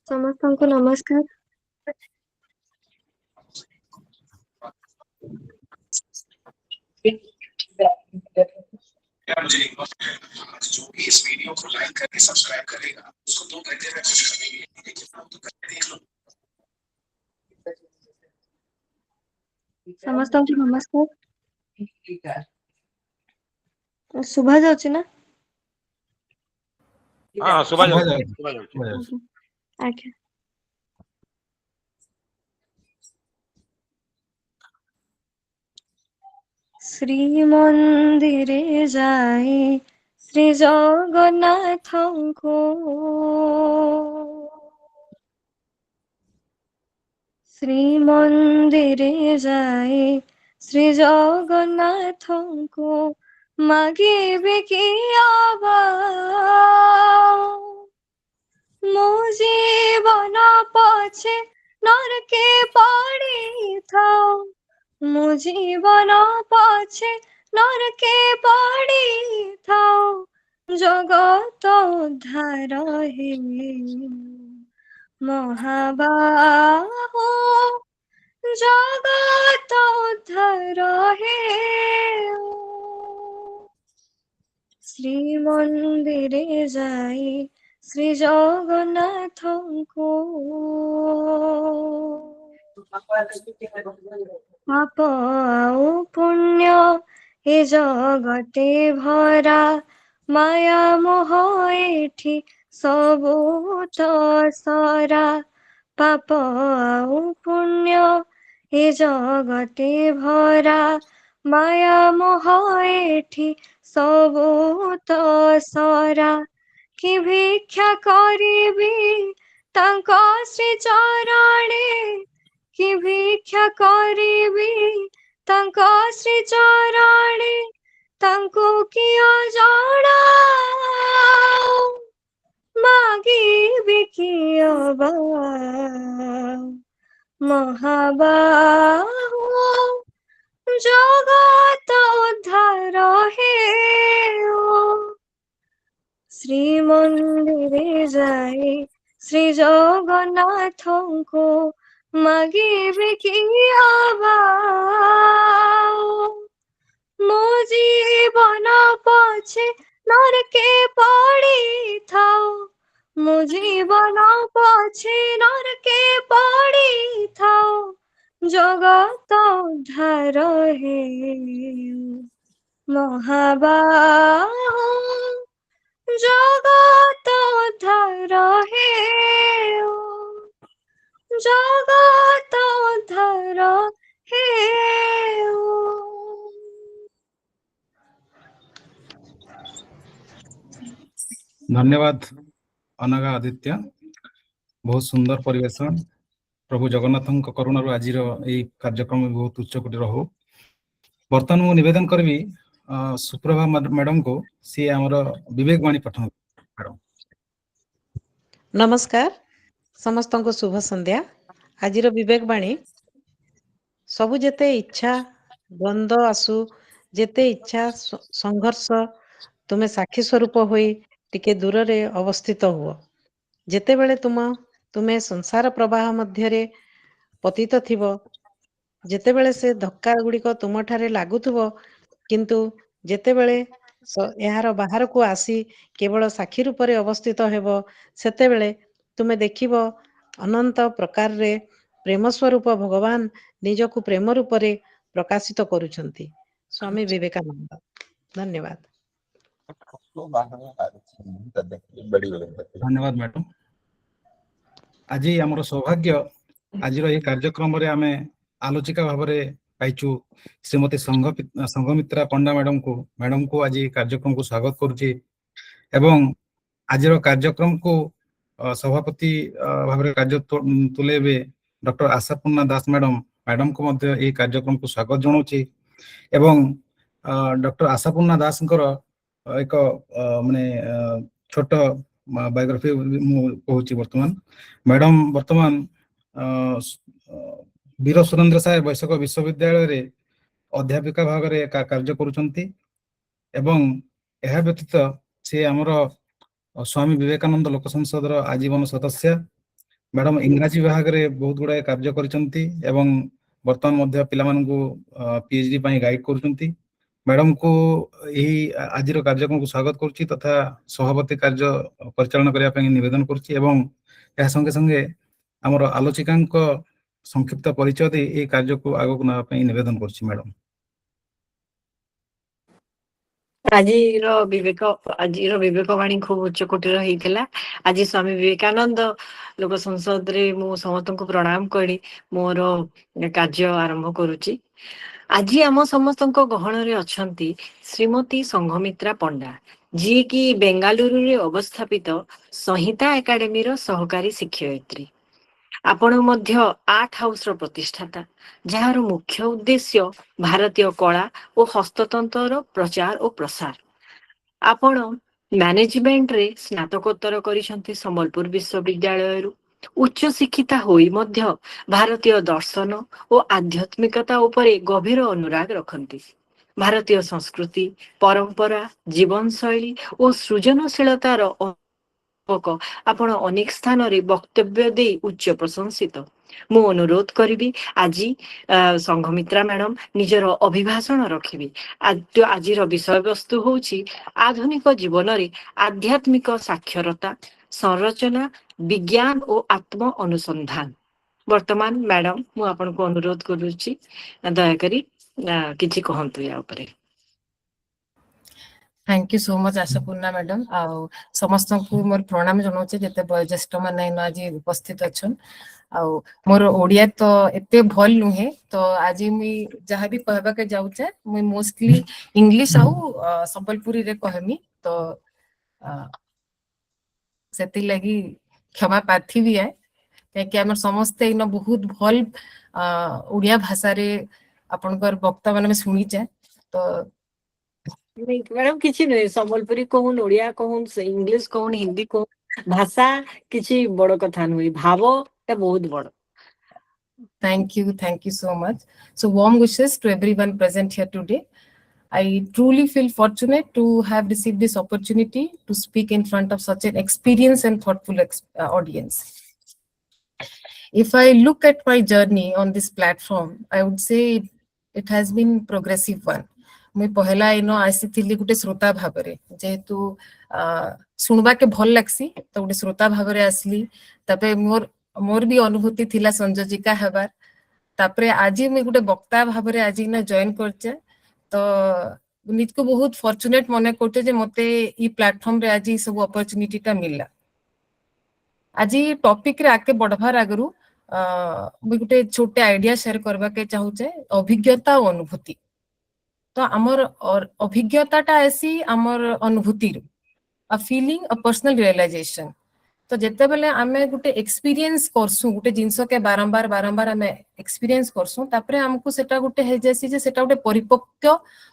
ସମସ୍ତଙ୍କୁ ନମସ୍କାର। मुझे जो भी इस वीडियो को लाइक करके सब्सक्राइब करेगा उसको 2 घंटे में खुश करेंगे। तो करके देख लो। ସମସ୍ତଙ୍କୁ ନମସ୍କାର। ଶୁଭା ଯାଉଛି ନା? हाँ सुबह जाओ ଆଜ୍ଞା। ଶ୍ରୀମନ୍ଦିରେ ଯାଇ ଶ୍ରୀ ଜଗନ୍ନାଥଙ୍କୁ ଶ୍ରୀମନ୍ଦିରେ ଯାଇ ଶ୍ରୀ ଜଗନ୍ନାଥଙ୍କୁ ମାଗିବି କି ମୋ ଜୀବନ ପଛେ ନରକେ ପଡ଼ିଥାଉ, ମୋ ଜୀବନ ପଛେ ନରକେ ପଡ଼ିଥାଉ, ଜଗତ ଉଦ୍ଧାର ହେ ମହାବାହୁ, ଜଗତ ଉଦ୍ଧାର ହେଉ। ଶ୍ରୀମନ୍ଦିରେ ଯାଇ ଶ୍ରୀ ଜଗନ୍ନାଥଙ୍କୁ ପାପ ଆଉ ପୁଣ୍ୟ ଏ ଜଗତେ ଭରା, ମାୟା ମୋହ ଏଠି ସବୁ ତ ସରା। ପାପ ଆଉ ପୁଣ୍ୟ ଏ ଜଗତେ ଭରା, ମାୟା ମୋହ ଏଠି ସବୁ ତ ସରା। କି ଭିକ୍ଷା କରିବି ତାଙ୍କ ଶ୍ରୀ ଚରଣେ, କି ଭିକ୍ଷା କରିବି ତାଙ୍କ ଶ୍ରୀ ଚରଣେ, ତାଙ୍କୁ କିଏ ଜଣାଉ, ମାଗିବି କିଏ ମହାବାହୁ, ଜଗତ ଉଦ୍ଧାର ହେଉ। ଶ୍ରୀମନ୍ଦିରେ ଯାଇ ଶ୍ରୀ ଜଗନ୍ନାଥଙ୍କୁ ମାଗିବି କି ମୋ ଜୀବନ ପଛେ ନରକେ ପଡ଼ିଥାଉ, ମୋ ଜୀବନ ପଛେ ନରକେ ପଡ଼ିଥାଉ, ଜଗତ ଉଦ୍ଧାର ହେଉ ମହାବାହୁ, ଜଗତ ଉଦ୍ଧାର ହେଉ, ଜଗତ ଉଦ୍ଧାର ହେଉ। धन्यवाद अनगा आदित्य, बहुत सुंदर परिवेशन। प्रभु जगन्नाथ करुणा आज कार्यक्रम बहुत उच्चकोटी हो। बर्तमान मु निवेदन करी सुप्रभा मैडम को, सी आमर विवेक वाणी पठन। नमस्कार समस्त को शुभ संध्या। आज विवेक वाणी सबु जेते इच्छा द्वंद्व आसु, जेते इच्छा संघर्ष, तुम्हें साक्षी स्वरूप होई टिके दूर रे अवस्थित हुओ। जेते बेले तुम्हें संसार प्रवाह मध्यरे पतित थिबो, जेते बेले से धक्का गुड़िक तुम ठारे लागुथुबो, किंतु जेते बेले यार बाहर को आसी केवल साक्षी रूप रे अवस्थित हेबो, सेते बेले तुम्हें देखिबो अनंत प्रकार रे प्रेम स्वरूप भगवान निजकु प्रेम रूप रे प्रकाशित करुछंती। स्वामी विवेकानंद। धन्यवाद। धन्यवाद मैडम। आज आमर सौभाग्य आज कार्यक्रम रे आमे आलोचिका भाव में पाइचु श्रीमती संघमित्रा पंडा मैडम को आज कार्यक्रम को स्वागत करुचे एवं आज कार्यक्रम को सभापति भाव में कार्य तुलेबे डॉक्टर आशापूर्णा दास मैडम को मध्य ये कार्यक्रम को स्वागत जनाऊे एवं डॉक्टर आशापूर्णा दास एक माने छोट बायोग्राफी कहूँ। वर्तमान मैडम वर्तमान वीर सुरेंद्र साय वैश्यक विश्वविद्यालय रे अध्यापिका भाग में कार्य करुछंती एवं यह व्यतीत से आमर स्वामी विवेकानंद लोक संसद आजीवन सदस्य मैडम इंग्राजी विभाग रे बहुत गुड़ाए कार्य करिसंती एवं वर्तमान मध्य पिलामानंकु पीएचडी ପାଇଁ गाइड करूसंती। मैडम को यही आजिर कार्यक्रम को स्वागत करुच्ची तथा सभापति कार्य परिचालन करने ପାଇଁ निवेदन करुच्ची एवं या संगे संगे हमर आलोचिकांक संक्षिप्त परिचय दे ए कार्य को आगो ना ପାଇଁ निवेदन करुच्ची मैडम। ଆଜିର ବିବେକବାଣୀ ଖୁବ ଉଚ୍ଚ କୋଟିର ହେଇଥିଲା। ଆଜି ସ୍ୱାମୀ ବିବେକାନନ୍ଦ ଲୋକ ସଂସଦରେ ମୁଁ ସମସ୍ତଙ୍କୁ ପ୍ରଣାମ କରି ମୋର କାର୍ଯ୍ୟ ଆରମ୍ଭ କରୁଛି। ଆଜି ଆମ ସମସ୍ତଙ୍କ ଗହଣରେ ଅଛନ୍ତି ଶ୍ରୀମତୀ ସଂଘମିତ୍ରା ପଣ୍ଡା, ଯିଏକି ବେଙ୍ଗାଲୁରୁରେ ଅବସ୍ଥାପିତ ସଂହିତା ଏକାଡେମୀର ସହକାରୀ ଶିକ୍ଷୟିତ୍ରୀ। ଆପଣ ମଧ୍ୟ ଆର୍ଟ ହାଉସର ପ୍ରତିଷ୍ଠାତା, ଯାହାର ମୁଖ୍ୟ ଉଦ୍ଦେଶ୍ୟ ଭାରତୀୟ କଳା ଓ ହସ୍ତତନ୍ତର ପ୍ରଚାର ଓ ପ୍ରସାର। ଆପଣ ମ୍ୟାନେଜମେଣ୍ଟରେ ସ୍ନାତକୋତ୍ତର କରିଛନ୍ତି ସମ୍ବଲପୁର ବିଶ୍ୱବିଦ୍ୟାଳୟରୁ। ଉଚ୍ଚ ଶିକ୍ଷିତା ହୋଇ ମଧ୍ୟ ଭାରତୀୟ ଦର୍ଶନ ଓ ଆଧ୍ୟାତ୍ମିକତା ଉପରେ ଗଭୀର ଅନୁରାଗ ରଖନ୍ତି। ଭାରତୀୟ ସଂସ୍କୃତି, ପରମ୍ପରା, ଜୀବନଶୈଳୀ ଓ ସୃଜନଶୀଳତାର ଆପଣ ଅନେକ ସ୍ଥାନରେ ବକ୍ତବ୍ୟ ଦେଇ ଉଚ୍ଚ ପ୍ରଶଂସିତ। ମୁଁ ଅନୁରୋଧ କରିବି ଆଜି ସଂଘମିତ୍ରା ମ୍ୟାଡମ ନିଜର ଅଭିଭାଷଣ ରଖିବେ। ଆଜିର ବିଷୟବସ୍ତୁ ହେଉଛି ଆଧୁନିକ ଜୀବନରେ ଆଧ୍ୟାତ୍ମିକ ସାକ୍ଷରତା, ସଂରଚନା, ବିଜ୍ଞାନ ଓ ଆତ୍ମ ଅନୁସନ୍ଧାନ। ବର୍ତ୍ତମାନ ମ୍ୟାଡମ ମୁଁ ଆପଣଙ୍କୁ ଅନୁରୋଧ କରୁଛି ଦୟାକରି କିଛି କହନ୍ତୁ ୟା ଉପରେ। Thank you so much Ashapurna madam आ समस्त को मोर प्रणाम जनाऊे जिते वयोज्येष्ठ मैंने आज उपस्थित अच्छा मोर ओडिया तो एते भल नुहे तो आज मुई जहाँ भी कहबा के जाऊचे मुई मोस्टली इंग्लिश आउ संबलपुरी रे कहमी तो सेति लगी क्षमा प्रार्थी भी है कि आम समस्ते इन बहुत भल ओडिया भाषा रे आपनकर वक्ता माने में सुनीचे तो मैडम किसी नहीं, संबलपुरी कहून, ओडिया कहून, इंग्लिश कहून, हिंदी कहून, भाषा किसी बड़ कथा नुहे, भाव ता बहुत बड़। Thank you so much. So warm wishes to everyone present here today. I truly feel fortunate to have received this opportunity to speak in front of such an experienced and thoughtful audience. If I look at my journey on this platform, I would say it has been progressive one. मुई पहला इन आसी गोटे श्रोता भाव जेहेतु शुणवा के भल लगसी तो गोटे श्रोता भाव आसली मोर मोर भी अनुभूति थिला संयोजिका हेबार तापरे आज मुई गोटे वक्ता भाव आज ना जॉइन करचे तो निज को बहुत फॉर्चुनेट मने करते जे मते ई प्लेटफॉर्म रे आज सब अपॉर्चुनिटी टा मिलला। आज टॉपिक रे आके बढ़वार आगरु मुई गोटे छोटे आइडिया शेयर करबा के चाहूचे अभिज्ञता और अनुभूति। तो आमर अभिज्ञता ऐसी आमर अनुभूति a feeling a personal realization तो जेते बेले आमे गुटे एक्सपीरियंस करसु गुटे जिंस के बारंबार बारंबार आमे एक्सपीरियंस करसु तापरे हमकु सेटा गुटे हे जैसी जे सेटा गुटे परिपक्व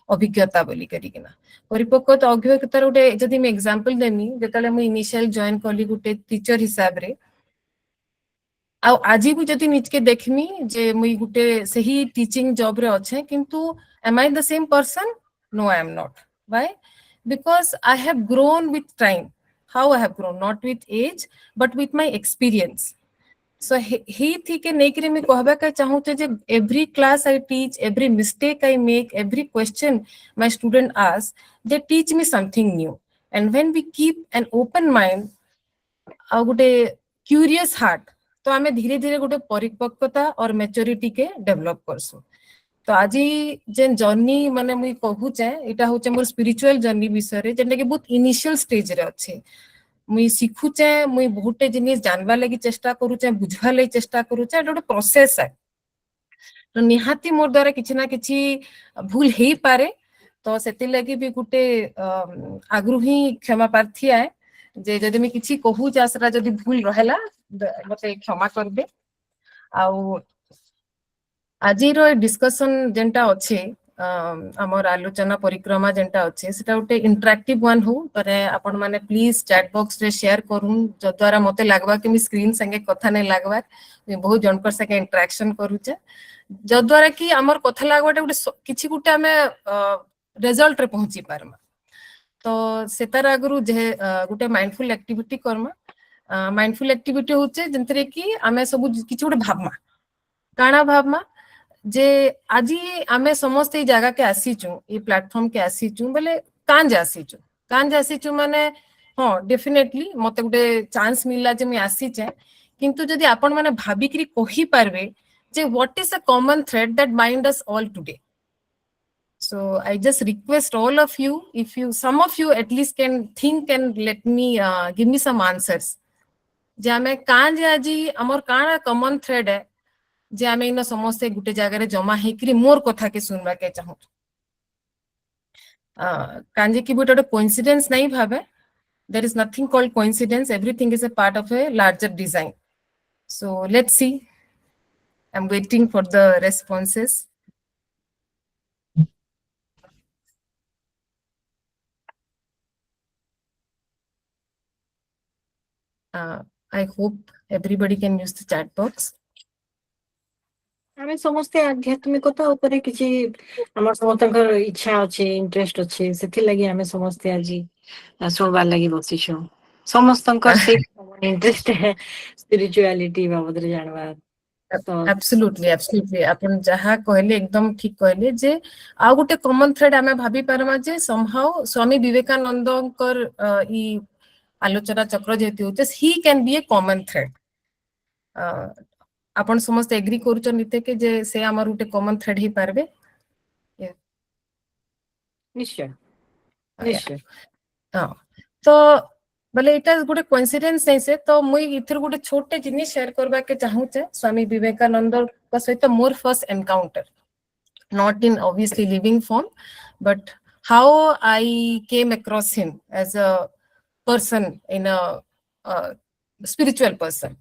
अभिज्ञता बोली करिकिना परिपक्व तो अभिज्ञता गुटे जदी मैं एग्जांपल देमी जेतले मैं इनिशियल जॉइन करली गुटे टीचर हिसाब रे आज भी जदि निज के देखमी जे मुई गुटे सही टीचिंग जॉब रे अच्छे किंतु am I the same person? No, I am not. Why? Because I have grown with time. How I have grown? Not with age, but with my experience. So he थी के नेकरे में कहबा का चाहूँ जे every class I teach, every mistake I make, every question my student asks, they teach me something new. And when we keep an open mind, uh Gute curious heart, तो आमे धीरे धीरे गुटे परिपक्वता और मैच्योरिटी के डेवलप करसु। तो आज जेन journey माने मुई कहूचे एटा होचे मोर स्पिरिचुअल जर्नी विषय रे जेंटा के बहुत इनिशियल स्टेज रे अच्छे मुई सिखुचे मुई बहुते जिनिस जानबा लागि चेष्टा करूचे बुझवा लागि चेष्टा करूचे एटा प्रोसेस है तो निहाती मोर द्वारा किछि ना किछि भूल हेई पारे तो सेति लागि भी गुटे आग्रही क्षमा प्रार्थी है जे जदि मैं किछि कहू जासरा जदि भूल रहला मते क्षमा करबे। आउ आज डिस्कशन जेनटा अच्छे आमर आलोचना परिक्रमा जेनटा अच्छे सेटा गोटे इंटरेक्टिव वन हो पर आपण माने प्लीज चैट बॉक्स रे शेयर करूँ जद्वारा मते लागबा कि मी स्क्रीन संगे कथा नहीं लागबार बहुत जनकर संगे इंटरेक्शन करूचे जद्वारा कि आमर कथा लागबाटे गोटे किछि गोटे आमे रिजल्ट रे पहुंची पारमा तो सेतार आगरु जे गोटे mindful activity Karma mindful activity होचे जंतरे कि आमे सब किछि गोटे भाबमा काना भाबमा जे आज आमे समस्त ए जगह के आसीचु ए प्लेटफॉर्म के आसीचु बोले कान जे आसीचु माने हाँ डेफिनेटली मते गोटे चांस मिलला जे मैं आसीचे किंतु जदि आपण माने भाबिकरी कहि पारबे जे what is the common thread that bind us all today. So I just request all of you, if you, some of you at least can think and let me give me some answers. जे आमे कान जे आजी हमर काना common thread है जे आमे इन समस्त गुटे जगह रे जमा हेकरी मोर कथा के सुनबा के चाहू. कान जे की गोटे कोइंसिडेंस नहीं भाबे. There is nothing called coincidence. Everything is a part of a larger design. So let's see. I'm waiting for the responses. I hope everybody can use the chat box. ଆମେ ସମସ୍ତେ ଆଧ୍ୟାତ୍ମିକତା ଉପରେ କିଛି ଆମର ସମସ୍ତଙ୍କର ଇଚ୍ଛା ଅଛି ଇଣ୍ଟରେଷ୍ଟ ଅଛି ସେଥିଲାଗି ଆମେ ସମସ୍ତେ ଆଜି ଶୁଣବାର ଲାଗି ବସିଛୁ ସମସ୍ତଙ୍କର ସେଇ ଇଣ୍ଟରେଷ୍ଟ ସ୍ପିରିଚୁଆଲିଟି ବାବଦରେ ଜାଣିବା. Absolutely, absolutely. आपण जहा कहले एकदम ठीक कहले जे आ गोटे कॉमन थ्रेड आमे भाबी पारमा जे somehow स्वामी विवेकानंदकर ई आलोचना चक्र जेति होते he can be a common thread. आपण समस्त एग्री करूचन निते के जे से हमर गोटे कॉमन थ्रेड ही पारबे. निश्चय निश्चय. हां तो बोले इटा गोटे कोइंसिडेंस नहीं से तो मुई इथर गोटे छोटे जिनिस शेयर करबा के चाहू छे स्वामी विवेकानंद का सहित मोर first encounter not in obviously living form but how I came across him as a person in a spiritual person.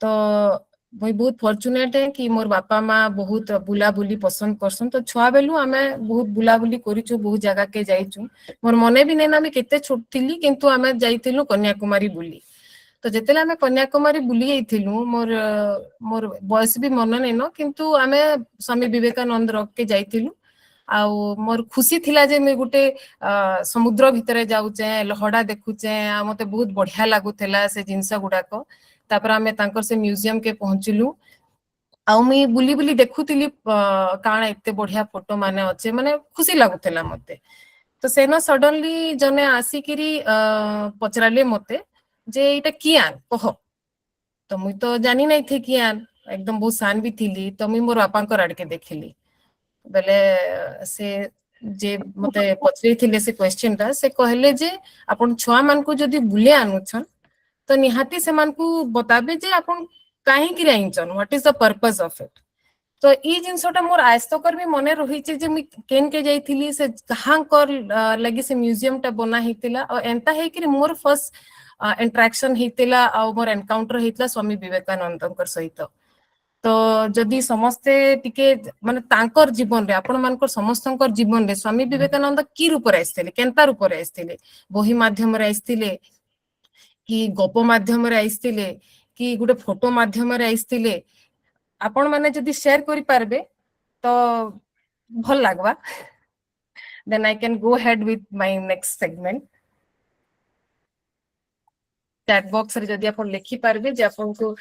तो मुई बहुत फॉर्चुनेट है कि मोर बापा माँ बहुत बुला बुली पसंद करसन तो छुआ बेलु आमे बहुत बुला बुली करिछु बहुत जगह के जाइछु मोर मने भी नै ना मैं केते छोट थिली किंतु आमे जाइथिलु कन्याकुमारी बुली. तो जेतेले आमे कन्याकुमारी बुली जाइथिलु मोर बयस भी मन नै न किंतु आमे स्वामी विवेकानंद रॉक के जाइथिलु आ मोर खुशी थिला जे मैं गोटे समुद्र भितरे जाउचे लहड़ा देखुचे आ मते बहुत बढ़िया लागुथेला से जिंस गुडाको. तापर आमे तांकर से म्यूजियम के पहुंचलु आ मी बुली बुली देखुतिली काना एते बढ़िया फोटो माने अच्छे माने खुशी लागुथेला मते. तो सेनो सडनली जने आसीकिरी पचराले मते जे इटा कियान कह तो मुई तो जानी नहीं थी कियान एकदम बहुत सान भी थिली तो मुई मोर बापा को आड़ के देखिली बेले से जे मते पचरे थिले से क्वेश्चन ता से कहले जे आपण छुआ मान को जदी बुले आनुछन तो निहाती से मान को बताबे जे आपण काहे कि आइचन what is the purpose of it. तो ई जिनसोटा मोर आज तक भी मने रही छे जे मी केन के जाइथिली से कहां कर लगी से म्यूजियम टा बना हितिला और एंता है कि मोर फर्स्ट इंटरेक्शन हितिला और मोर एनकाउंटर हितिला स्वामी विवेकानंदकर सहित. तो जदि समस्ते टिके माने तांकर जीवन रे आपण मानकर समस्तकर जीवन रे स्वामी विवेकानंद की रूप रे आइथिले केनता रूप रे आइथिले बही माध्यम रे आइथिले कि गप माध्यम रे आइथिले कि गुटे फोटो माध्यम रे आइथिले आपण माने जदि शेयर करि पारबे तो भल लागबा. Then I can go ahead with my next segment. Chat box रे जदि आपण लिखि पारबे जे आपण को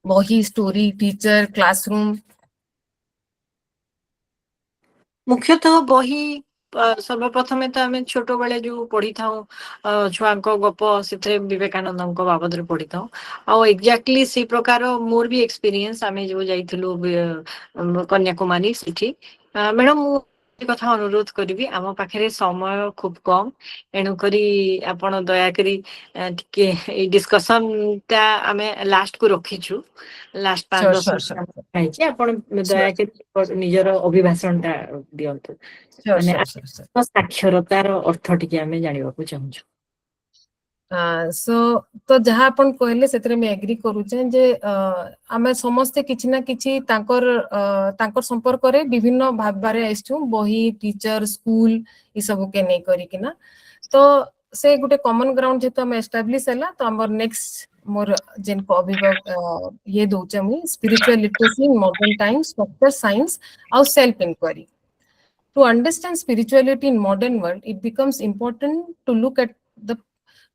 बही स्टोरी टीचर क्लासरूम मुख्यतः बही सर्वप्रथमे तो आम छोट बेले जो पढ़ी था छुआ गप से विवेकानंद बाबद पढ़ी था आ एक्जाक्टली से प्रकार मोर भी एक्सपीरियंस आम जो जाइलु कन्याकुमारी सेठी. मैडम मु कथा अनुरोध करी आम पाखे समय खूब कम एणुक आपण दयाकरी डिस्कसन टा आम लास्ट को रखीचु लास्ट 5-10 मिनट आपण दयाकरी निजर अभिभाषण टा दियंतु साक्षरतार अर्थ टिके आम जानिबा को चाहूछु. सो तो जहाँ अपन कहले सेतरे मैं एग्री करूचे जे आमे समस्ते किछि ना किछि तांकर संपर्क रे विभिन्न भाबरे आइछु बही टीचर स्कूल ई सब के नै करी किना तो से गुटे कॉमन ग्राउंड जेतो हम एस्टैब्लिश हैला तो हमर नेक्स्ट मोर जेन को अभिभावक ये दोचे मु spiritual literacy in modern times factor science और self inquiry. To understand spirituality in modern world, it becomes important to look at the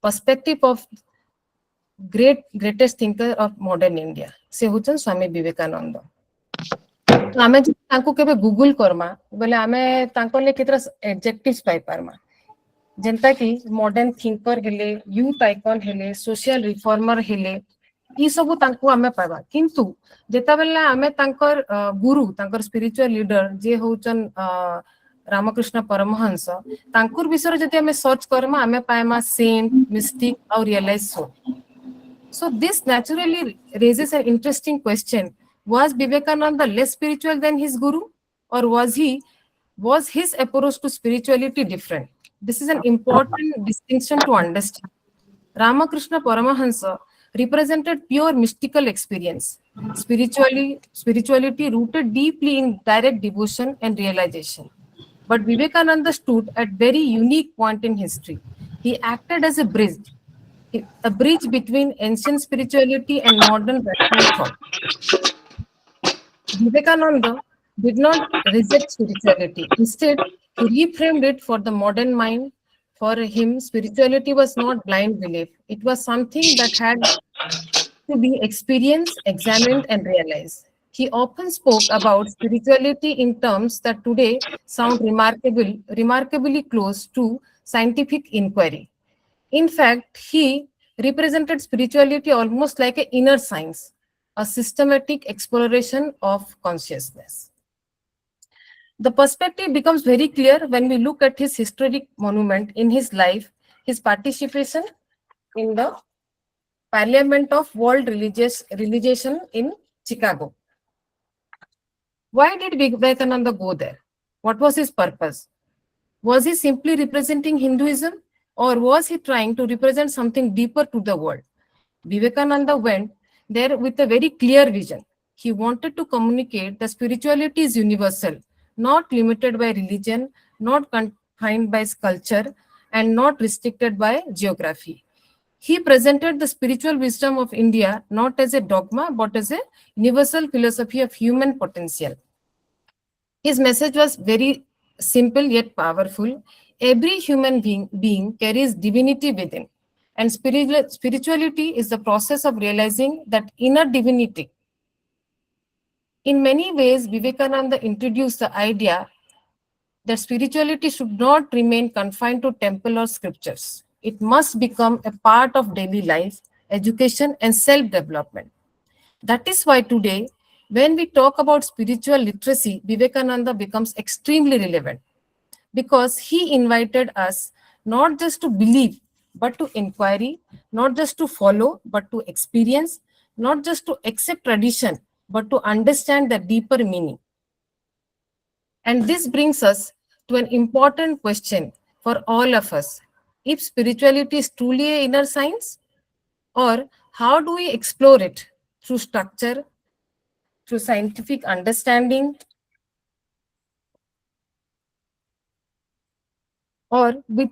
perspective of greatest thinker of modern India. से होचन स्वामी विवेकानंद. तो आमे तांको केबे गूगल करमा बोले आमे तांको ले केतरा एडजेक्टिव्स पाई पारमा जेंता कि मॉडर्न थिंकर हेले यूथ आइकन हेले सोशल रिफॉर्मर हेले ई सब तांको आमे पाबा किंतु जेता बेला आमे तांकर गुरु तांकर स्पिरिचुअल लीडर जे होचन रामकृष्ण परमहंस तांकुर विषय जति आमे सर्च करमा आमे पाएमा saint mystic or realize soul. So this naturally raises an interesting question. Was Vivekananda less spiritual than his guru, or was his approach to spirituality different? This is an important distinction to understand. Ramakrishna Paramahansa represented pure mystical experience, spirituality rooted deeply in direct devotion and realization. But Vivekananda stood at very unique point in history. He acted as a bridge between ancient spirituality and modern rational thought. Vivekananda did not reject spirituality. Instead, he reframed it for the modern mind. For him, spirituality was not blind belief. It was something that had to be experienced, examined, and realized. He often spoke about spirituality in terms that today sound remarkably close to scientific inquiry. In fact, he represented spirituality almost like an inner science, a systematic exploration of consciousness. The perspective becomes very clear when we look at his historic monument in his life, his participation in the Parliament of World Religion in Chicago. Why did Vivekananda go there? What was his purpose? Was he simply representing Hinduism, or was he trying to represent something deeper to the world? Vivekananda went there with a very clear vision. He wanted to communicate that spirituality is universal, not limited by religion, not confined by culture, and not restricted by geography. He presented the spiritual wisdom of India not as a dogma, but as a universal philosophy of human potential. His message was very simple yet powerful. Every human being carries divinity within, and spirituality is the process of realizing that inner divinity. In many ways, Vivekananda introduced the idea that spirituality should not remain confined to temple or scriptures. It must become a part of daily life, education, and self-development. That is why today, when we talk about spiritual literacy, Vivekananda becomes extremely relevant because he invited us not just to believe, but to inquiry, not just to follow, but to experience, not just to accept tradition, but to understand the deeper meaning. And this brings us to an important question for all of us. If spirituality is truly an inner science, or how do we explore it? Through structure, through scientific understanding, or with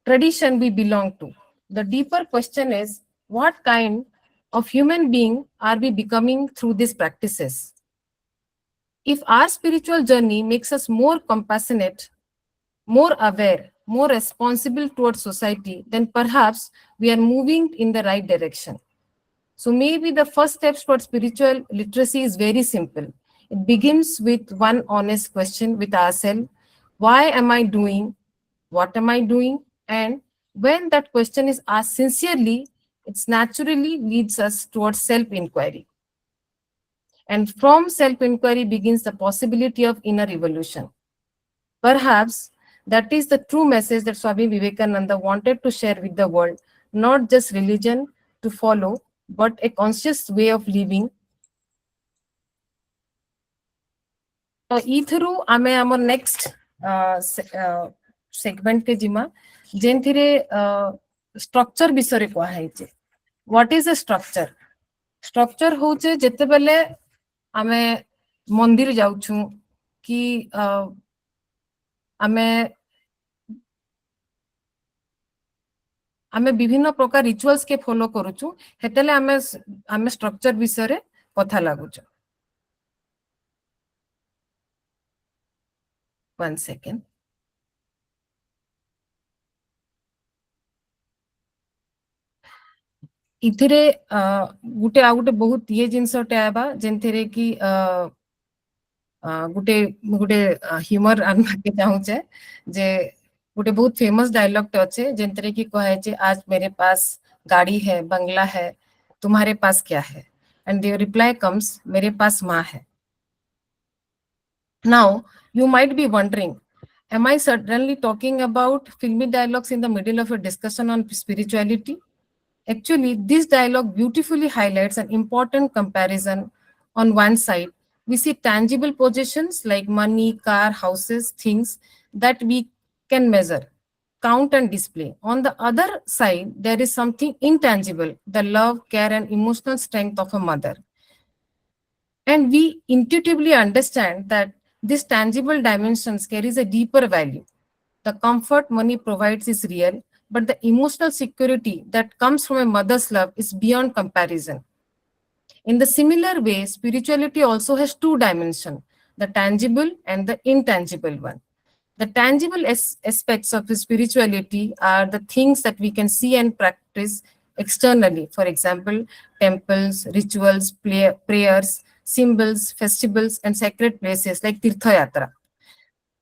tradition we belong to? The deeper question is, what kind of human being are we becoming through these practices? If our spiritual journey makes us more compassionate, more aware, more responsible towards society, then perhaps we are moving in the right direction. So maybe the first steps towards spiritual literacy is very simple. It begins with one honest question with ourselves: why am I doing? What am I doing? And when that question is asked sincerely, it naturally leads us towards self-inquiry. And from self-inquiry begins the possibility of inner evolution. Perhaps that is the true message that Swami Vivekananda wanted to share with the world, not just religion to follow, but a conscious way of living. Ithru ame amar next segment ke jima jenthire structure bisare ko haiche. What is a structure? Structure hoche jete bele ame mandir jauchu ki ame विभिन्न प्रकार rituals के follow करूछु हेतले आमे structure विषय रे कथा लागुछु. 1 second. इथिरे गुटे आ गुटे बहुत ये जिनसटे आबा जेनथिरे कि गुटे गुटे ह्यूमर आनबा के चाहूचे जे गुटे बहुत फेमस डायलॉग टे अच्छे जेनथिरे कि कहे जे आज मेरे पास गाड़ी है, बंगला है, तुम्हारे पास क्या है? एंड द रिप्लाई कम्स, मेरे पास माँ है. Now you might be wondering, am I suddenly talking about filmy dialogues in the middle of a discussion on spirituality? Actually, this dialogue beautifully highlights an important comparison. On one side, we see tangible possessions like money, car, houses, things that we can measure, count, and display. On the other side, there is something intangible, the love, care, and emotional strength of a mother. And we intuitively understand that this tangible dimensions carries a deeper value. The comfort money provides is real, but the emotional security that comes from a mother's love is beyond comparison. In the similar way, spirituality also has two dimensions, the tangible and the intangible one. The tangible aspects of spirituality are the things that we can see and practice externally. For example, temples, rituals, prayers, symbols, festivals, and sacred places like Tirtha Yatra.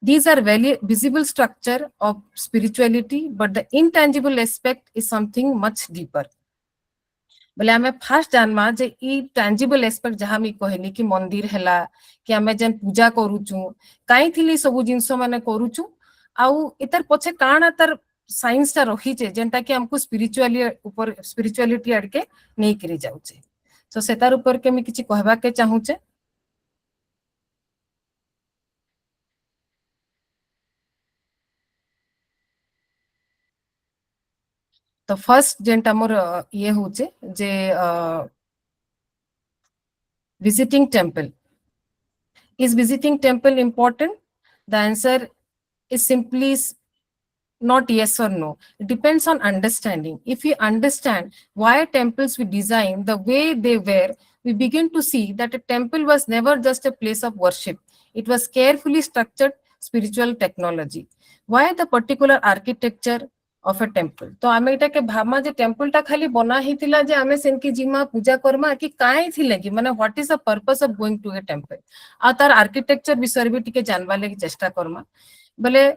These are very visible structure of spirituality, but the intangible aspect is something much deeper. बोले आमे fast जानमा जे ई tangible aspect जहाँ मी कहली कि मंदिर हैला कि आमे जन पूजा करूचु काई थिली सब जिंस माने करूचु आउ इतर पछे काना तर साइंस ता रही छे जेंटा कि हमको स्पिरिचुअलिटी अडके नै करी जाउचे सो सेतार ऊपर के मी किछि कहबा के चाहूचे तो फर्स्ट जेंटा मोर ये होचे जे visiting temple. Is visiting temple important? The answer is simply not yes or no. It depends on understanding. If we understand why temples were designed the way they were, we begin to see that a temple was never just a place of worship. It was carefully structured spiritual technology. Why the particular architecture of a temple? तो आमे इटा के भामा जे temple टा खाली बना ही थिला जे आमे सेन की जिमा पूजा करमा कि काई थिले कि माने what is the purpose of going to a temple आ तार आर्किटेक्चर विषय भी टिके जानबा लागि चेष्टा करमा बोले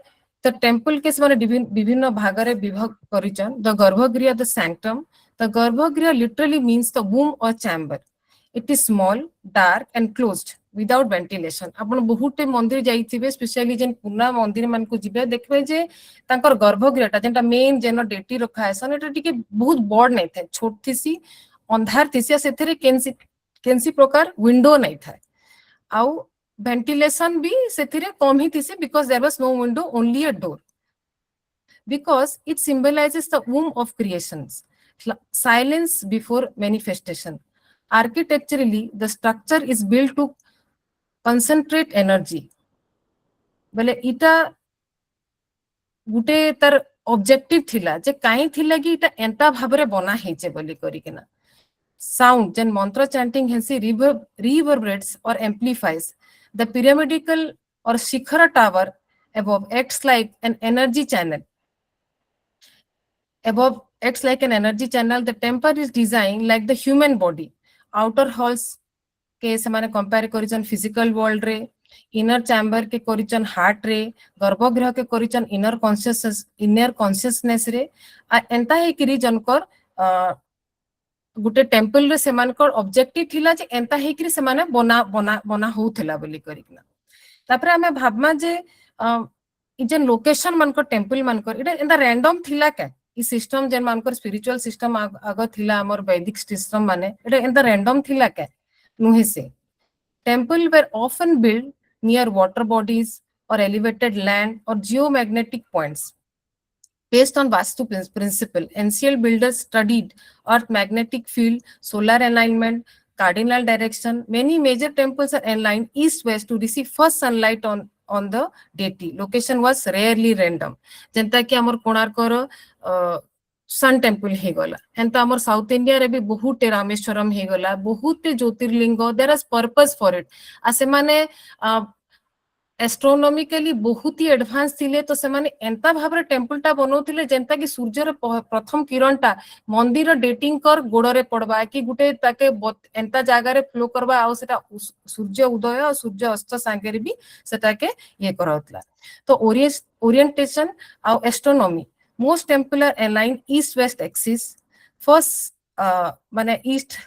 the temple के माने विभिन्न भाग रे विभक्त करिचन the garbhagriha the sanctum the garbhagriha literally means the womb or chamber. It is small, dark and closed without ventilation. आपण बहुते मंदिर जाइथिबे स्पेशली जेन पुना मंदिर मान को जिबे देखबे जे तांकर गर्भगृहटा जेंटा मेन जेन डेटी रखा है सन एटा टिके बहुत बड़ नै थाए छोट थिसी अंधार थिसी सेथरे केनसी प्रकार विंडो नै थाए आउ ventilation भी सेथिरे कम ही थिसे because there was no window, only a door. Because it symbolizes the womb of creations, silence before manifestation. Architecturally, the structure is built to concentrate energy. बोले इटा गुटे तर ऑब्जेक्टिव थिला जे काई थिला कि इटा एंता भाबरे बना हेचे बोली करी केना sound जेन मंत्र chanting हेसी reverberates or amplifies. The pyramidal or Shikhara tower above acts like an energy channel. Above acts like an energy channel. The temple is designed like the human body. Outer halls के समाने compare करिचन physical world रे, inner chamber के करिचन heart रे, गर्भगृह के करिचन inner consciousness रे, एंता हे कि जनकर गुटे temple रे सेमानकर ऑब्जेक्टिव थिला जे एंता हे कि सेमाने बना होउथला बोली करिकना तापरे हमें भाबमा जे इ जे लोकेशन मानकर टेम्पल मानकर इटा एंता रैंडम थिला के इ सिस्टम जेन मानकर स्पिरिचुअल सिस्टम आगो थिला हमर वैदिक सिस्टम माने इटा एंता रैंडम थिला के नुहे से temple were often build near water bodies or elevated land or geomagnetic points. Based on Vastu principle, ancient builders studied Earth magnetic field, solar alignment, cardinal direction. Many major temples are aligned east-west to receive first sunlight on the deity. Location was rarely random. जेंता कि हमर कोणार्कर sun temple हे गला एंता हमर south India रे भी बहुत रामेश्वरम हे गला बहुत jyotirlinga there is purpose for it आ से माने एस्ट्रोनॉमिकली बहुत ही एडवांस थिले तो से माने एंता भाबरे टेंपल टा बनौथिले जेंता कि सूर्यर प्रथम किरण टा मंदिर डेटिंग कर गोड़रे पड़बा कि गुटे ताके एंता जागा रे फ्लो करबा आ सेटा सूर्य उदय और सूर्य अस्त सांगेरे भी सेटा के ये कराउतला तो ओरिएंटेशन आ astronomy most temple are align east west axis first माने east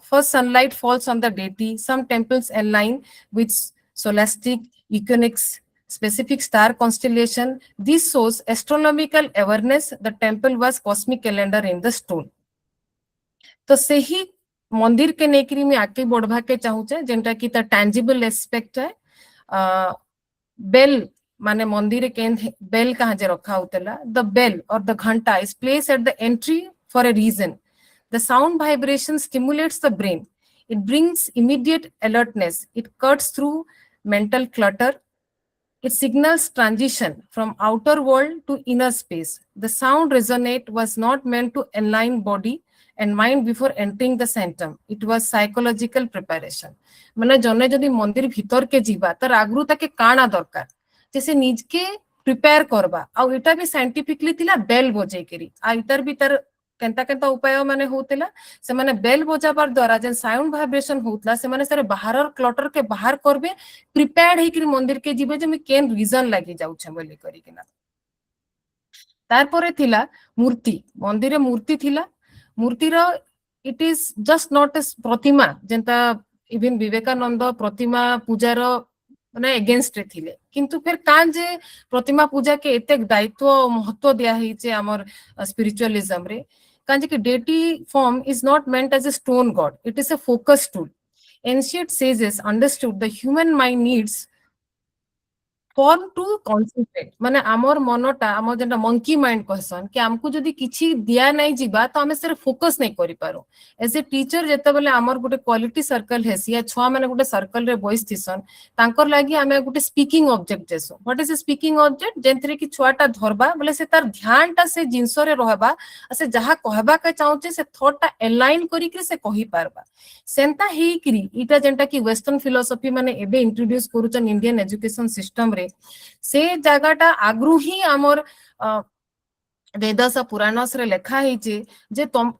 first sunlight falls on the deity. Some temples align with scholastic, equinox, specific star constellation. This shows astronomical awareness. The temple was cosmic calendar in the stone. तो से ही मंदिर के नेकरी में आके बढ़वा के चाहूचे जेंटा की त टैंजिबल एस्पेक्ट है बेल माने मंदिर के बेल कहाँ जे रखा होतला द बेल और द घंटा is place at the entry for a reason. The sound vibration stimulates the brain. It brings immediate alertness. It cuts through mental clutter. It signals transition from outer world to inner space. The sound resonate was not meant to align body and mind before entering the sanctum. It was psychological preparation. माने जने जदि मंदिर भीतर के जीवा तर आगरू ताके काना दरकार जैसे निज के प्रिपेयर करबा आ एटा भी साइंटिफिकली थिला बेल बजे करी आ इतर भी तर केंता केंता उपाय माने होतेला से माने बेल बजाबार द्वारा जेन साउंड वाइब्रेशन होतला से माने सारे बाहर क्लटर के बाहर करबे प्रिपेयर्ड हे कि मंदिर के जीवे जे मैं केन रीजन लागि जाउ छ बोली करी किना तार परे थिला मूर्ति मंदिर मूर्ति थिला मूर्तिर it is just not a प्रतिमा जेंता इवन विवेकानंद प्रतिमा पूजार माने अगेंस्ट रे थिले किंतु फिर कान जे प्रतिमा पूजा के एते दायित्व महत्व दिया है जे हमर स्पिरिचुअलिज्म रे कान जे कि deity form is not meant as a stone god it is a focus tool ancient sages understood the human mind needs form to concentrate माने आमर मनटा आम जेटा मंकी माइंड कहसन कि हमको जदी किछि दिया नहीं जीवा तो हमें सिर्फ फोकस नहीं करि पारो एज ए टीचर जेते बेले आमर गुटे क्वालिटी सर्कल हेसी या छुआ माने गुटे सर्कल रे बॉयज थिसन तांकर लागि हमें गुटे स्पीकिंग ऑब्जेक्ट जेसो what is a speaking object जेंतरे कि छुआटा धरबा बोले से तार ध्यानटा से जिंस रे रहबा से जहा कहबा के चाहूचे से थॉटटा अलाइन करी के से कहि पारबा सेंता हेई करी इटा जेंटा कि वेस्टर्न फिलोसफी माने एबे इंट्रोड्यूस करूचन इंडियन एजुकेशन सिस्टम रे से जगहटा आगरू ही आमर वेदस पुराणस रे लेखा हेचे जे तुम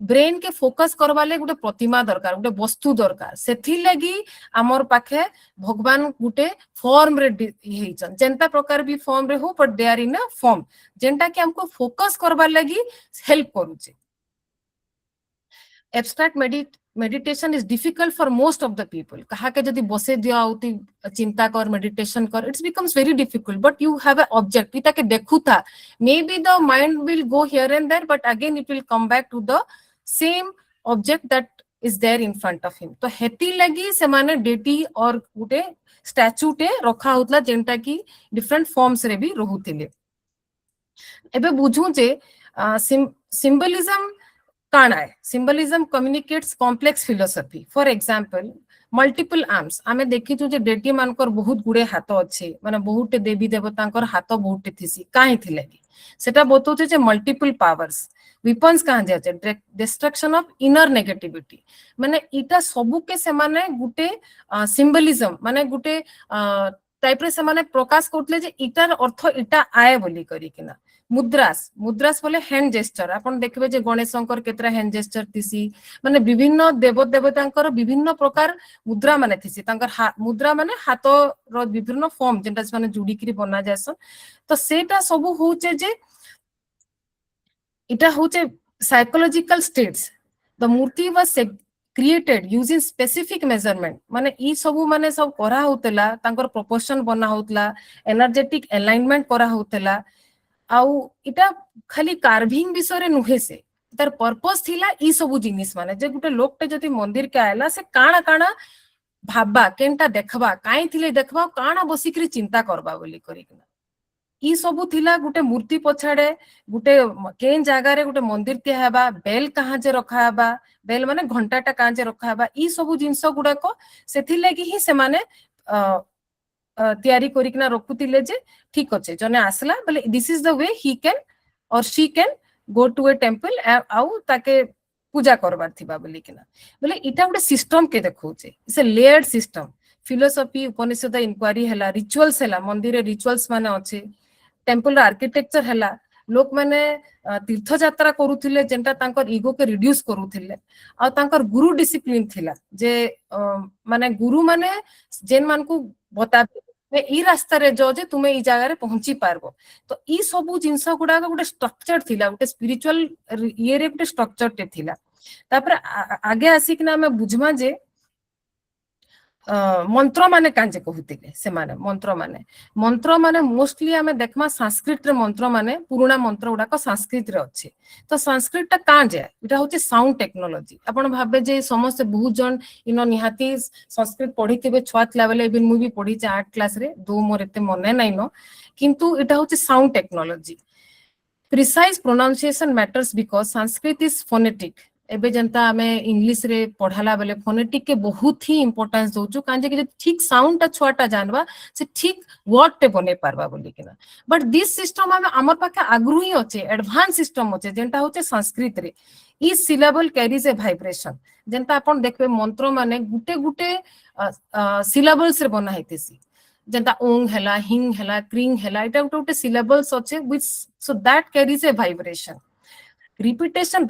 ब्रेन के फोकस करवा ले गुटे प्रतिमा दरकार गुटे वस्तु दरकार सेथि लागि आमर पाखे भगवान गुटे फॉर्म रे हेचन जेंता प्रकार भी फॉर्म रे हो but they are in a form जेंटा कि हमको फोकस करवा लागि हेल्प करूचे abstract meditation is difficult for most of the people कहा के जदी बसे दिया होती चिंता कर meditation कर it becomes very difficult but you have an object इता के देखु था maybe the mind will go here and there but again it will come back to the same object that is there in front of him तो Haiti लगी से माने deity और गुटे statue टे रखा होतला जेंटा की डिफरेंट फॉर्म्स रे भी रहुतिले एबे बुझू जे सिंबलिज्म काना है symbolism communicates complex philosophy for example multiple arms आमे देखि छु जे डेटी मानकर बहुत गुडे हाथ अछि माने बहुत देवी देवतांकर हाथ बहुत थिसी काहे थिले कि सेटा बतौते जे मल्टीपल पावर्स weapons कहां जे डिस्ट्रक्शन ऑफ इनर नेगेटिविटी माने इटा सबु के से माने गुटे सिंबलिज्म माने गुटे टाइप रे से माने प्रकाश करतले जे इटार अर्थ इटा आए बोली करी किना मुद्रास मुद्रास बोले हैंड जेस्चर आपण देखबे जे गणेश शंकर केतरा हैंड जेस्चर थिसी माने विभिन्न देव देवतांकर विभिन्न प्रकार मुद्रा माने थिसी तांकर मुद्रा माने हाथ रो विभिन्न फॉर्म जेंटा माने जुडी करी बना जायसन तो सेटा सब होचे जे इटा होचे psychological states the murti was created using specific measurement माने ई सबु माने सब करा होतला तांकर प्रोपोर्शन बना होतला एनर्जेटिक अलाइनमेंट करा होतला आउ इटा खाली कार्विंग विषय रे नुहे से तार पर्पस थिला ई सबु जिनिस माने जे गुटे लोकटे जति मंदिर के आयला से काना काना भाबा केनटा देखबा काई थिले देखबा काना बसिकरी चिंता करबा बोली करिकना ई सबु थिला गुटे मूर्ति पछाडे गुटे केन जागा रे गुटे मंदिर ते हेबा बेल कहां जे रखा हेबा बेल माने घंटाटा कहां जे रखा हेबा ई सबु जिंस गुडा को सेथि लागि ही से माने तयारी करिकना रखुतिले जे ठीक अछि जने आसला बोले this is the way he can or she can go to a temple आउ ताके पूजा करबार थिबा बोली किना बोले इटा गुटे सिस्टम के देखौ छे it's a layered system philosophy Upanishad inquiry हैला रिचुअल्स हैला मंदिर रिचुअल्स माने अच्छे टेम्पल आर्किटेक्चर हैला लोक माने तीर्थ यात्रा करूथिले जेंटा तांकर ईगो के रिड्यूस करूथिले आ तांकर गुरु डिसिप्लिन थिला जे माने गुरु माने जेन मान को बता ई रास्ता रे जो जे तुमे ई जगह रे पहुंची पारबो तो ई सबु जिंस गुडा गोटे स्ट्रक्चर थिला गोटे स्पिरिचुअल ये रे गोटे स्ट्रक्चर टे थिला तापर आगे आसिकना हमें बुझमा जे मंत्र माने कांजे कहूतिले से माने मंत्र माने मोस्टली आमे देखमा संस्कृत रे मंत्र माने पुराना मंत्र गुडा को संस्कृत रे अछि तो संस्कृत ता कांजे इटा होचे साउंड टेक्नोलॉजी आपण भाबे जे समस्त बहुत जन इनो निहाती संस्कृत पढिथिबे छुआत लेवल इवन मु भी पढी छ 8 क्लास रे दो मोर एते मने नाइनो किंतु इटा होचे sound technology precise pronunciation matters because Sanskrit is phonetic एबे जनता हमें इंग्लिश रे पढ़ाला बेले फोनेटिक के बहुत ही इंपोर्टेंस दोचु कांजे कि ठीक साउंड ता छुआटा जानबा से ठीक वर्ड टे बने पारबा बोली किना बट दिस सिस्टम हमें हमर पाखे आग्रह ही होचे एडवांस सिस्टम होचे जेंटा होचे संस्कृत रे ई सिलेबल कैरीज ए वाइब्रेशन जेंता आपण देखबे मंत्र माने गुटे गुटे सिलेबल्स रे बना हेतेसी जेंता ओंग हैला हिंग हैला क्रिंग हैला इटा गुटे सिलेबल्स होचे which so that carries a vibration repetition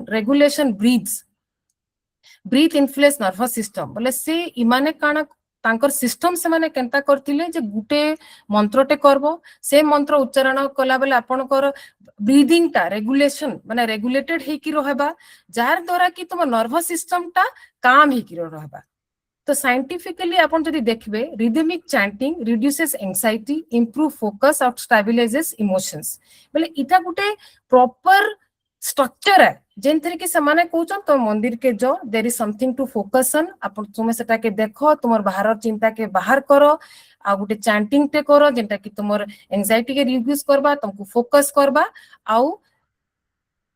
regulation breathe influence nervous system बोले से इमाने काना तांकर सिस्टम से माने केंता करथिले जे गुटे मंत्रटे करबो से मंत्र उच्चारण कला बेले आपनकर ब्रीदिंग टा रेगुलेशन माने रेगुलेटेड हे कि रहबा जार द्वारा कि तुम नर्वस सिस्टम टा काम हे कि रहबा तो साइंटिफिकली आपण जदी देखबे rhythmic chanting reduces anxiety improve focus और स्टेबलाइजेस इमोशंस बोले इटा गुटे प्रॉपर स्ट्रक्चर है जेन तरीके से माने कहउछन तो मंदिर के जो there is something to focus on आपण तुमे सेटा के देखो तुमर बाहर चिंता के बाहर करो आ गुटे चैंटिंग ते करो जेंटा कि तुमर एंजाइटी के रिड्यूस करबा तुमको फोकस करबा आउ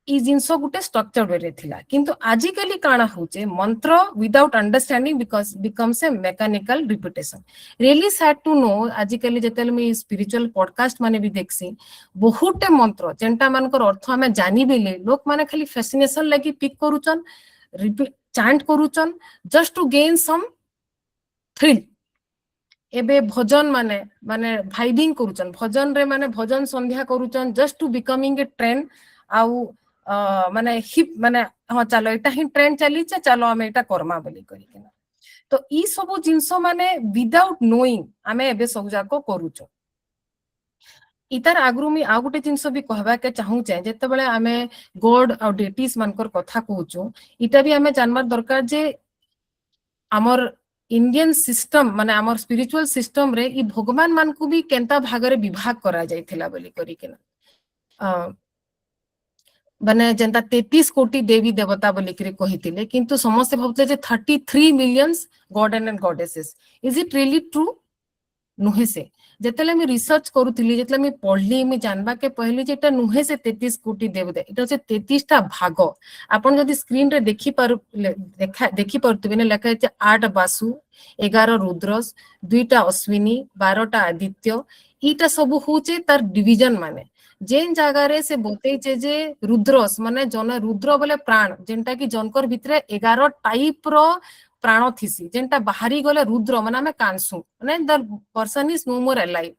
ई जिंसो गुटे स्ट्रक्चर वे थिला किंतु आजिकली काना होचे मंत्र without understanding because becomes a mechanical repetition really sad to know आजिकली जेतेल मी स्पिरिचुअल पॉडकास्ट माने भी देखसी बहुते मंत्र जेंटा मानकर अर्थ हमें जानि बेले लोक माने खाली फैसिनेशन लगी पिक करूचन रिपीट चैंट करूचन just to gain some thrill एबे भजन माने माने भाइबिंग करूचन भजन रे माने भजन संध्या करूचन just to becoming a trend आउ माने हिप माने हाँ चलो एटा ही ट्रेंड चली चलो आमे एटा कर्मा बोली करी किना तो ई सब जिंसो माने विदाउट नोइंग आमे एबे सब जाको करूचो इतार आगरु मी आ गुटे जिंसो भी कहबा के चाहू छै जेते बेले आमे गॉड और डेटीज मानकर कथा कहूचो इटा भी आमे जानबार दरकार जे हमर इंडियन सिस्टम माने हमर स्पिरिचुअल सिस्टम रे ई भगवान मान को भी केंता भागरे विभाग करा जायथिला बोली करी किना बने जनता 33 कोटी देवी देवता बोली कही किंतु समस्त भावते जे 33 millions God and goddesses is it really true नुहे से जेतेले मैं रिसर्च करूथिली जेतेले मैं पढ़ली मैं जानबा के पहली जेटा नुहे से 33 कोटी देवता इटा से 33 टा भाग आपण जदी स्क्रीन रे देखि परतबे ने लेखा है 8 वासु 11 रुद्रस 2 टा अश्विनी 12 टा आदित्य इटा सब होचे तार डिवीजन माने जेन जगह रे से बतैचे जे रुद्रस माने जन रुद्र बोले प्राण जेनटा कि जनकर भितरे 11 टाइप रो प्राण थिसी जेनटा बाहरी गले रुद्र माने हमें कांसु माने the person is no more alive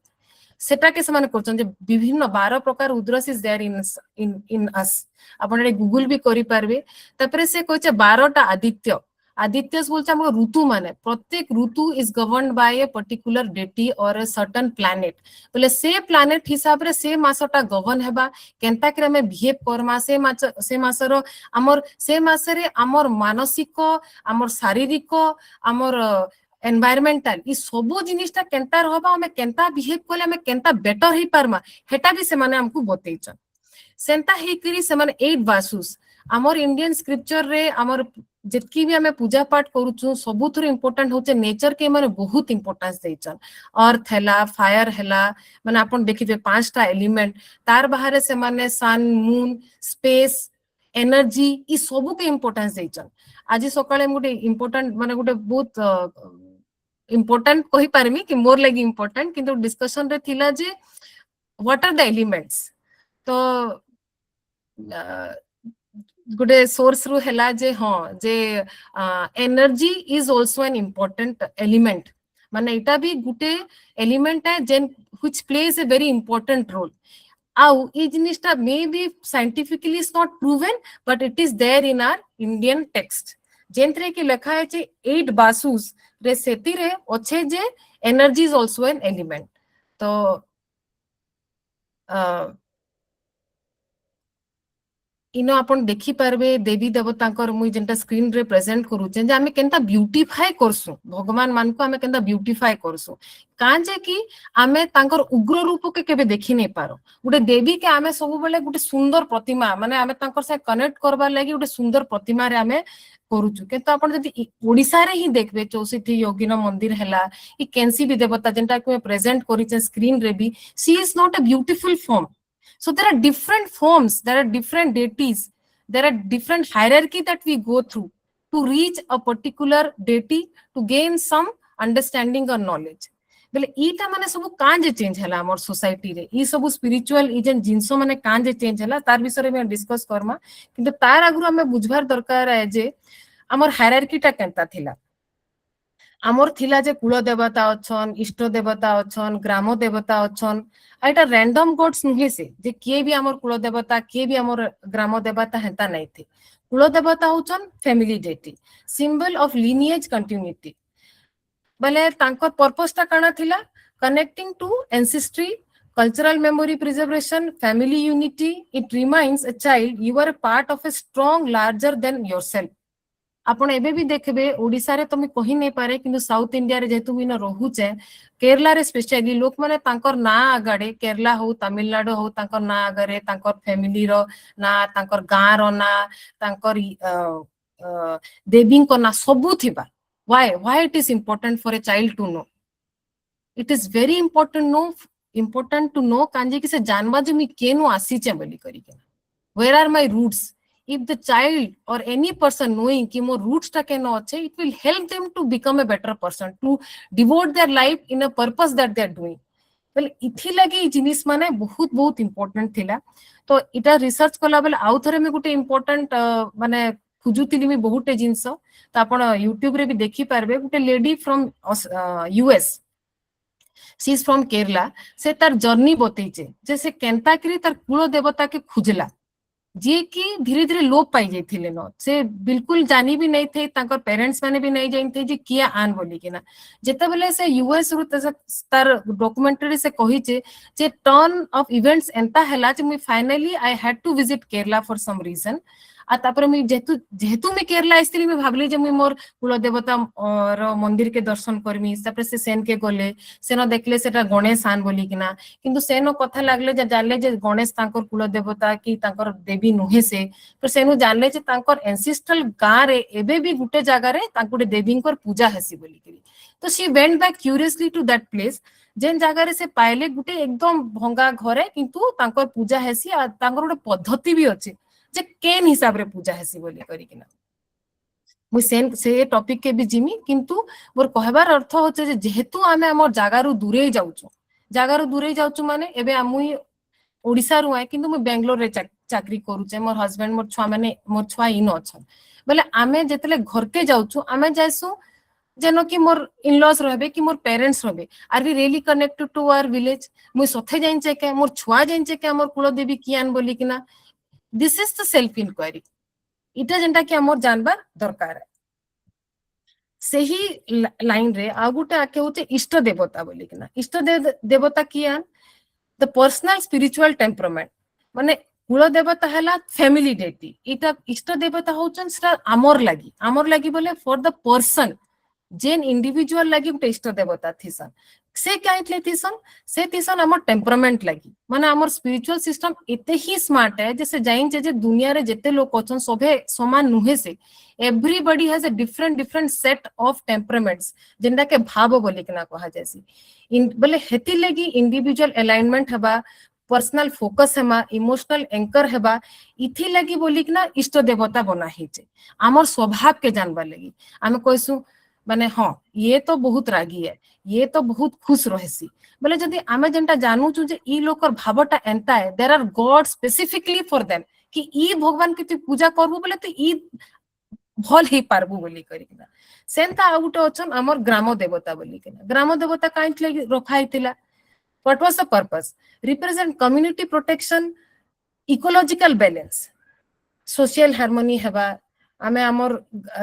सेटा के समान करछन जे विभिन्न 12 प्रकार रुद्रस इज देयर इन अस आपण गूगल भी करि पारबे तपरे से कहचे 12 टा आदित्य आदित्यस बोलते हम ऋतु माने प्रत्येक ऋतु is governed by a particular deity or a certain planet बोले से प्लैनेट हिसाब रे से मासटा गवर्न हेबा केनता करे में बिहेव करमा से मासर हमर से मासरे हमर मानसिक हमर शारीरिक हमर एनवायरमेंटल ई सब जिनिसटा केनता रहबा हमें केनता बिहेव करले हमें केनता बेटर ही परमा हेटा भी से माने हमको बतैछन सेंता हे करी से माने 8 वासुस हमर इंडियन स्क्रिप्चर रे हमर जितकी भी हमें पूजा पाठ करूछु सबुथुर इंपोर्टेंट होचे नेचर के माने बहुत इंपोर्टेंस देछन अर्थ हैला फायर हैला माने आपण देखिबे 5टा एलिमेंट तार बाहर से माने सन मून स्पेस एनर्जी ई सब के इंपोर्टेंस देछन आज सकाळे गुटे इंपोर्टेंट माने गुटे बहुत इंपोर्टेंट कहि पारमी कि मोर लागि इंपोर्टेंट किंतु डिस्कशन रे थिला जे व्हाट आर द एलिमेंट्स तो गुडे सोर्स रु हैला जे हाँ जे energy is also an important element माने इटा भी गुटे एलिमेंट है जेन which plays a very important role आउ ई जिनिसटा may be scientifically is not proven but it is there in our Indian text जेंथरे कि लिखा है जे 8 बासुस रे सेति रे अच्छे जे energy is also an element तो इनो आपण देखि पारबे देवी देवतांकर मुई जेंटा स्क्रीन रे प्रेजेंट करूचे जे आमे केनता ब्यूटीफाई करसु भगवान मान को आमे केनता ब्यूटीफाई करसु कां जे कि आमे तांकर उग्र रूप के केबे देखि नै पारो गुटे देवी के आमे सब बेले गुटे सुंदर प्रतिमा माने आमे तांकर से कनेक्ट करबा लागि गुटे सुंदर प्रतिमा रे आमे करूछु केतो आपण जदी ओडिसा रे ही देखबे 64 योगिन मंदिर हैला ई कैंसी भी देवता जेंटा के प्रेजेंट करिचे स्क्रीन रे भी she is not a beautiful form. So there are different forms, there are different deities, there are different hierarchy that we go through to reach a particular deity to gain some understanding or knowledge. बेले ईटा माने सब कां जे change हैला हमर society रे ई सब spiritual ई जेन जिंसो माने कां जे चेंज हैला तार विषय में डिस्कस करमा किंतु तार आगु हमें बुझवार दरकार है जे हमर हायरार्की टा केनता थिला आमर थिला जे कुल देवता अछन इष्ट देवता अछन ग्राम देवता अछन आइटा रैंडम गॉड्स नुहे से जे किए भी आमर कुल देवता किए भी आमर ग्राम देवता हेता नै थे कुल देवता होचन family deity symbol of lineage continuity बले तांकर पर्पस ता काना थिला connecting to ancestry cultural memory preservation family unity it reminds a child you are a part of a strong larger than yourself आपण एबे भी देखबे ओडिसा रे तमे कहि नै पारे किंतु साउथ इंडिया रे जेतु बिन रहूचे केरला रे स्पेशली लोक माने तांकर ना आगाडे केरला हो तमिलनाडु हो तांकर ना आगरे तांकर फैमिली रो ना तांकर गां रो ना तांकर देवी को ना सबु थिबा why it is important for a child to know it is very important to know कांजे कि से जानबा जे मी केनु आसी चे बोली करी के where are my roots if the child or any person knowing कि मोर roots टा केनो अच्छे it will help them to become a better person to devote their life in a purpose that they are doing well इथि लगे जिनिस माने बहुत बहुत important थिला तो इटा रिसर्च कला बेले आउ थरे में गुटे important माने खुजुतिली मी बहुते जिंस तो आपण YouTube रे भी देखि पारबे गुटे lady from US she is from Kerala से तार जर्नी बतैचे जे से केनता करी तार कुल देवता के खुजला जे कि धीरे धीरे लोप पाई जाइथिले न से बिल्कुल जानी भी नहीं थे तांकर पेरेंट्स माने भी नहीं जानते जे किया आन बोली कि ना जेते बेले से यूएस रु तार डॉक्यूमेंटरी से कहि जे टर्न ऑफ इवेंट्स एंता हैला जे मी finally I had to visit Kerala for some reason आ तापर मी जेहेतु मी केरला आइसली मी भाबली जे मी मोर कुल देवता रो मंदिर के दर्शन करमी तापर से सेन के गले सेन देखले सेटा गणेश आन बोली कि ना किंतु सेनो कथा लागले जे जानले जे गणेश तांकर कुल देवता की तांकर देवी नुहे से पर सेनु जानले जे तांकर एंसेस्ट्रल गां रे एबे भी गुटे जगह रे तांकुडे देवींकर पूजा हेसी बोली कि तो she went back curiously to that place जेन जगह रे से पाइले गुटे एकदम भंगा घरे किंतु तांकर पूजा हेसी आ तांकर गुटे पद्धति भी अछि जे केन हिसाब रे पूजा हेसी बोली करी कि ना मु से टॉपिक के भी जिमी किंतु मोर कहबार अर्थ होचे जे जेहेतु आमे हमर जागा रु दूरे जाउछु माने एबे आमुई ओडिसा रु आए किंतु मु बेंगलोर रे चाकरी करूचे मोर हस्बैंड मोर छुआ इन अछन बोले आमे जेतले घर के जाउछु आमे जायसु जेनो कि मोर इन-लॉज रहबे कि मोर पेरेंट्स रहबे are we really connected to our village मु सथे जाइनचे के मोर छुआ जाइनचे के मोर कुल देवी कियान बोली कि ना this is the self inquiry इटा जेंटा कि हमर जानबार दरकार है सही लाइन रे आ गुटे आके होते इष्ट देवता बोली कि ना इष्ट देवता कियान द पर्सनल स्पिरिचुअल टेम्परामेंट माने कुल देवता हैला फैमिली डेटी इटा इष्ट देवता होचन सेटा आमर लागी बोले फॉर द पर्सन जेन इंडिविजुअल लागी गुटे इष्ट देवता थिसन से काइथले थिसन से थिसन हमर टेम्परामेंट लागी माने हमर स्पिरिचुअल सिस्टम एते ही स्मार्ट है जैसे जाइन जे दुनिया रे जेते लोक अछन सभे समान नुहे से everybody has a different set of temperaments जेंडा के भाव बोली कि ना कहा जैसी इन बोले हेती लगी इंडिविजुअल अलाइनमेंट हबा personal focus Hema emotional anchor हेबा इथि लगी बोली कि ना इष्ट देवता बना हिचे हमर स्वभाव के जानबा लगी आमे कहसु माने हाँ ये तो बहुत रागी है ये तो बहुत खुश रहेसी बोले जदि आमे जेंटा जानू छु जे ई लोकर भावटा एंता है there are god specifically for them कि ई भगवान के तू पूजा करबू बोले तू ई भल हे पारबू बोली करिकिना सेंता आ गुटे अछन हमर ग्राम देवता बोली किना ग्राम देवता काइंटले रखा हितिला what was the purpose represent community protection ecological balance social harmony हेबा आमे हमर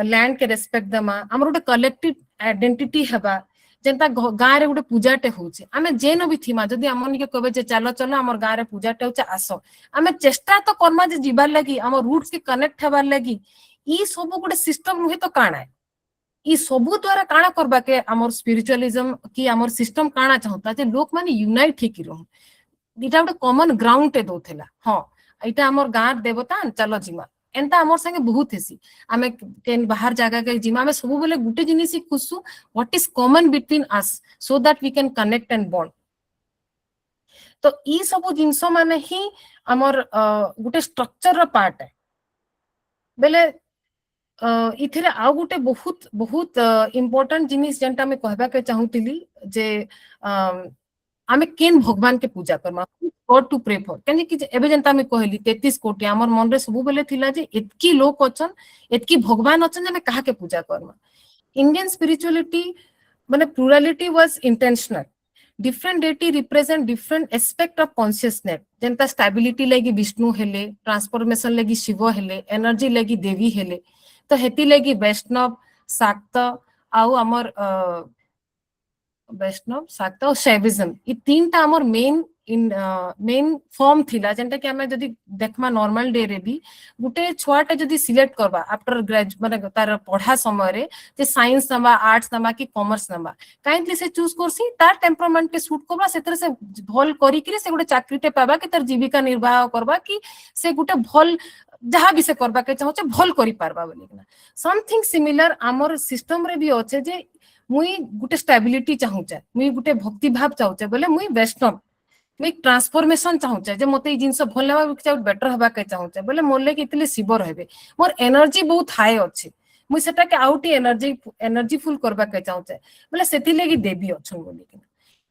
लैंड के रेस्पेक्ट दमा हमर गुटे कलेक्टिव आइडेंटिटी हेबा जेंता गाँ रे गुटे पूजाटे होचे आमे जेनो भी थीमा जदी हमन के कहबे जे चलो चलो हमर गाँ रे पूजाटे होचे आसो आमे चेष्टा तो कर्मा जे जीवार लगी हमर रूट्स के कनेक्ट हेबार लगी ई सब गुटे सिस्टम नुहे तो काना ई सबु द्वारा काना करबा के हमर स्पिरिचुअलिज्म की हमर सिस्टम काना चाहता जे लोक माने यूनाइट ठीक रहो इटा गुटे कॉमन ग्राउंड ते दोथेला हां इटा हमर गाँ देवता चलो जिमा एंता हमर संगे बहुत हेसी आमे केन बाहर जागा के जिमा में सब बोले गुटे जिनिस खुसु what is common between us so that we can connect and bond तो ई सब जिंस माने ही हमर गुटे स्ट्रक्चर रो पार्ट है बेले इथिरे आ गुटे बहुत बहुत इंपोर्टेंट जिनिस जेंटा में कहबा के चाहूतिली जे आमे केन भगवान के पूजा करमा गॉड टू प्रे फॉर कने कि एबे जनता में कहली 33 कोटी हमर मन रे सब बेले थिला जे एतकी लोक अछन एतकी भगवान अछन जे काहा के पूजा करमा इंडियन स्पिरिचुअलिटी माने plurality was intentional different deity represent different aspect of consciousness Janata stability लगी विष्णु हेले ट्रांसफॉर्मेशन लगी शिव हेले एनर्जी लगी देवी हेले तो हेती लगी वैष्णव शाक्त आउ हमर वैष्णव शाक्त और शैविज्म ई तीनटा हमर मेन फॉर्म थिला जेंटा कि हमें जदी देखमा नॉर्मल डे रे भी गुटे छुआटा जदी सिलेक्ट करबा आफ्टर ग्रेजुएट माने तार पढ़ा समय रे जे साइंस नबा आर्ट्स नबा कि कॉमर्स नबा काइंडली से चूज करसी तार टेम्परामेंट के सूट करबा सेतर से भल करी कि से गुटे चाकरीटे पाबा कि तार जीविका निर्वाह करबा कि से गुटे भल जहाँ भी से करबा के चाहछे भल करी पारबा बोली ना समथिंग सिमिलर हमर सिस्टम रे भी होचे जे मुई गुटे स्टेबिलिटी चाहूचे मुई गुटे भक्ति भाव चाहूचे बोले मुई वैष्णव मुई ट्रांसफॉर्मेशन चाहूचे जे मते ई जिंस भल लेबा के चाहू बेटर हबा के चाहूचे बोले मोले के इतले शिव रहबे मोर एनर्जी बहुत हाई अछि मुई सेटा के आउट एनर्जी फुल करबा के चाहूचे बोले सेति लेगी देवी अछन बोली के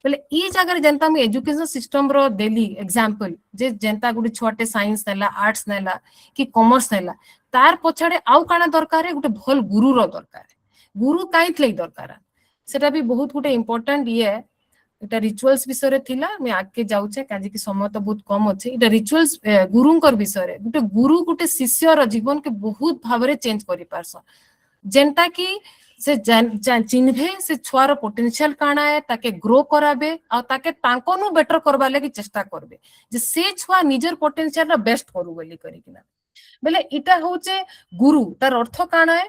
बोले ई जगह जनता में एजुकेशन सिस्टम रो देली एग्जांपल जे जनता गुटे छोटे साइंस नेला आर्ट्स नेला कि कॉमर्स नेला तार पछाडे आउ काना दरकार है गुटे भल गुरु रो दरकार है गुरु काइट ले दरकार सेटा भी बहुत गुटे इंपोर्टेंट ये एटा रिचुअल्स विषय रे थिला मैं आके जाउचे काजे कि समय तो बहुत कम अछि एटा रिचुअल्स गुरुंकर विषय रे गुरु गुटे शिष्य रो जीवन के बहुत भाबरे चेंज करि पारस जेंटा कि से चिन्हबे से छुआर पोटेंशियल काना है ताके ग्रो कराबे आ ताके तांकोनु बेटर करबा लागि चेष्टा करबे जे से छुआ निजर पोटेंशियल रो बेस्ट करू बोली करी किना बेले इटा होचे गुरु तार अर्थ काना है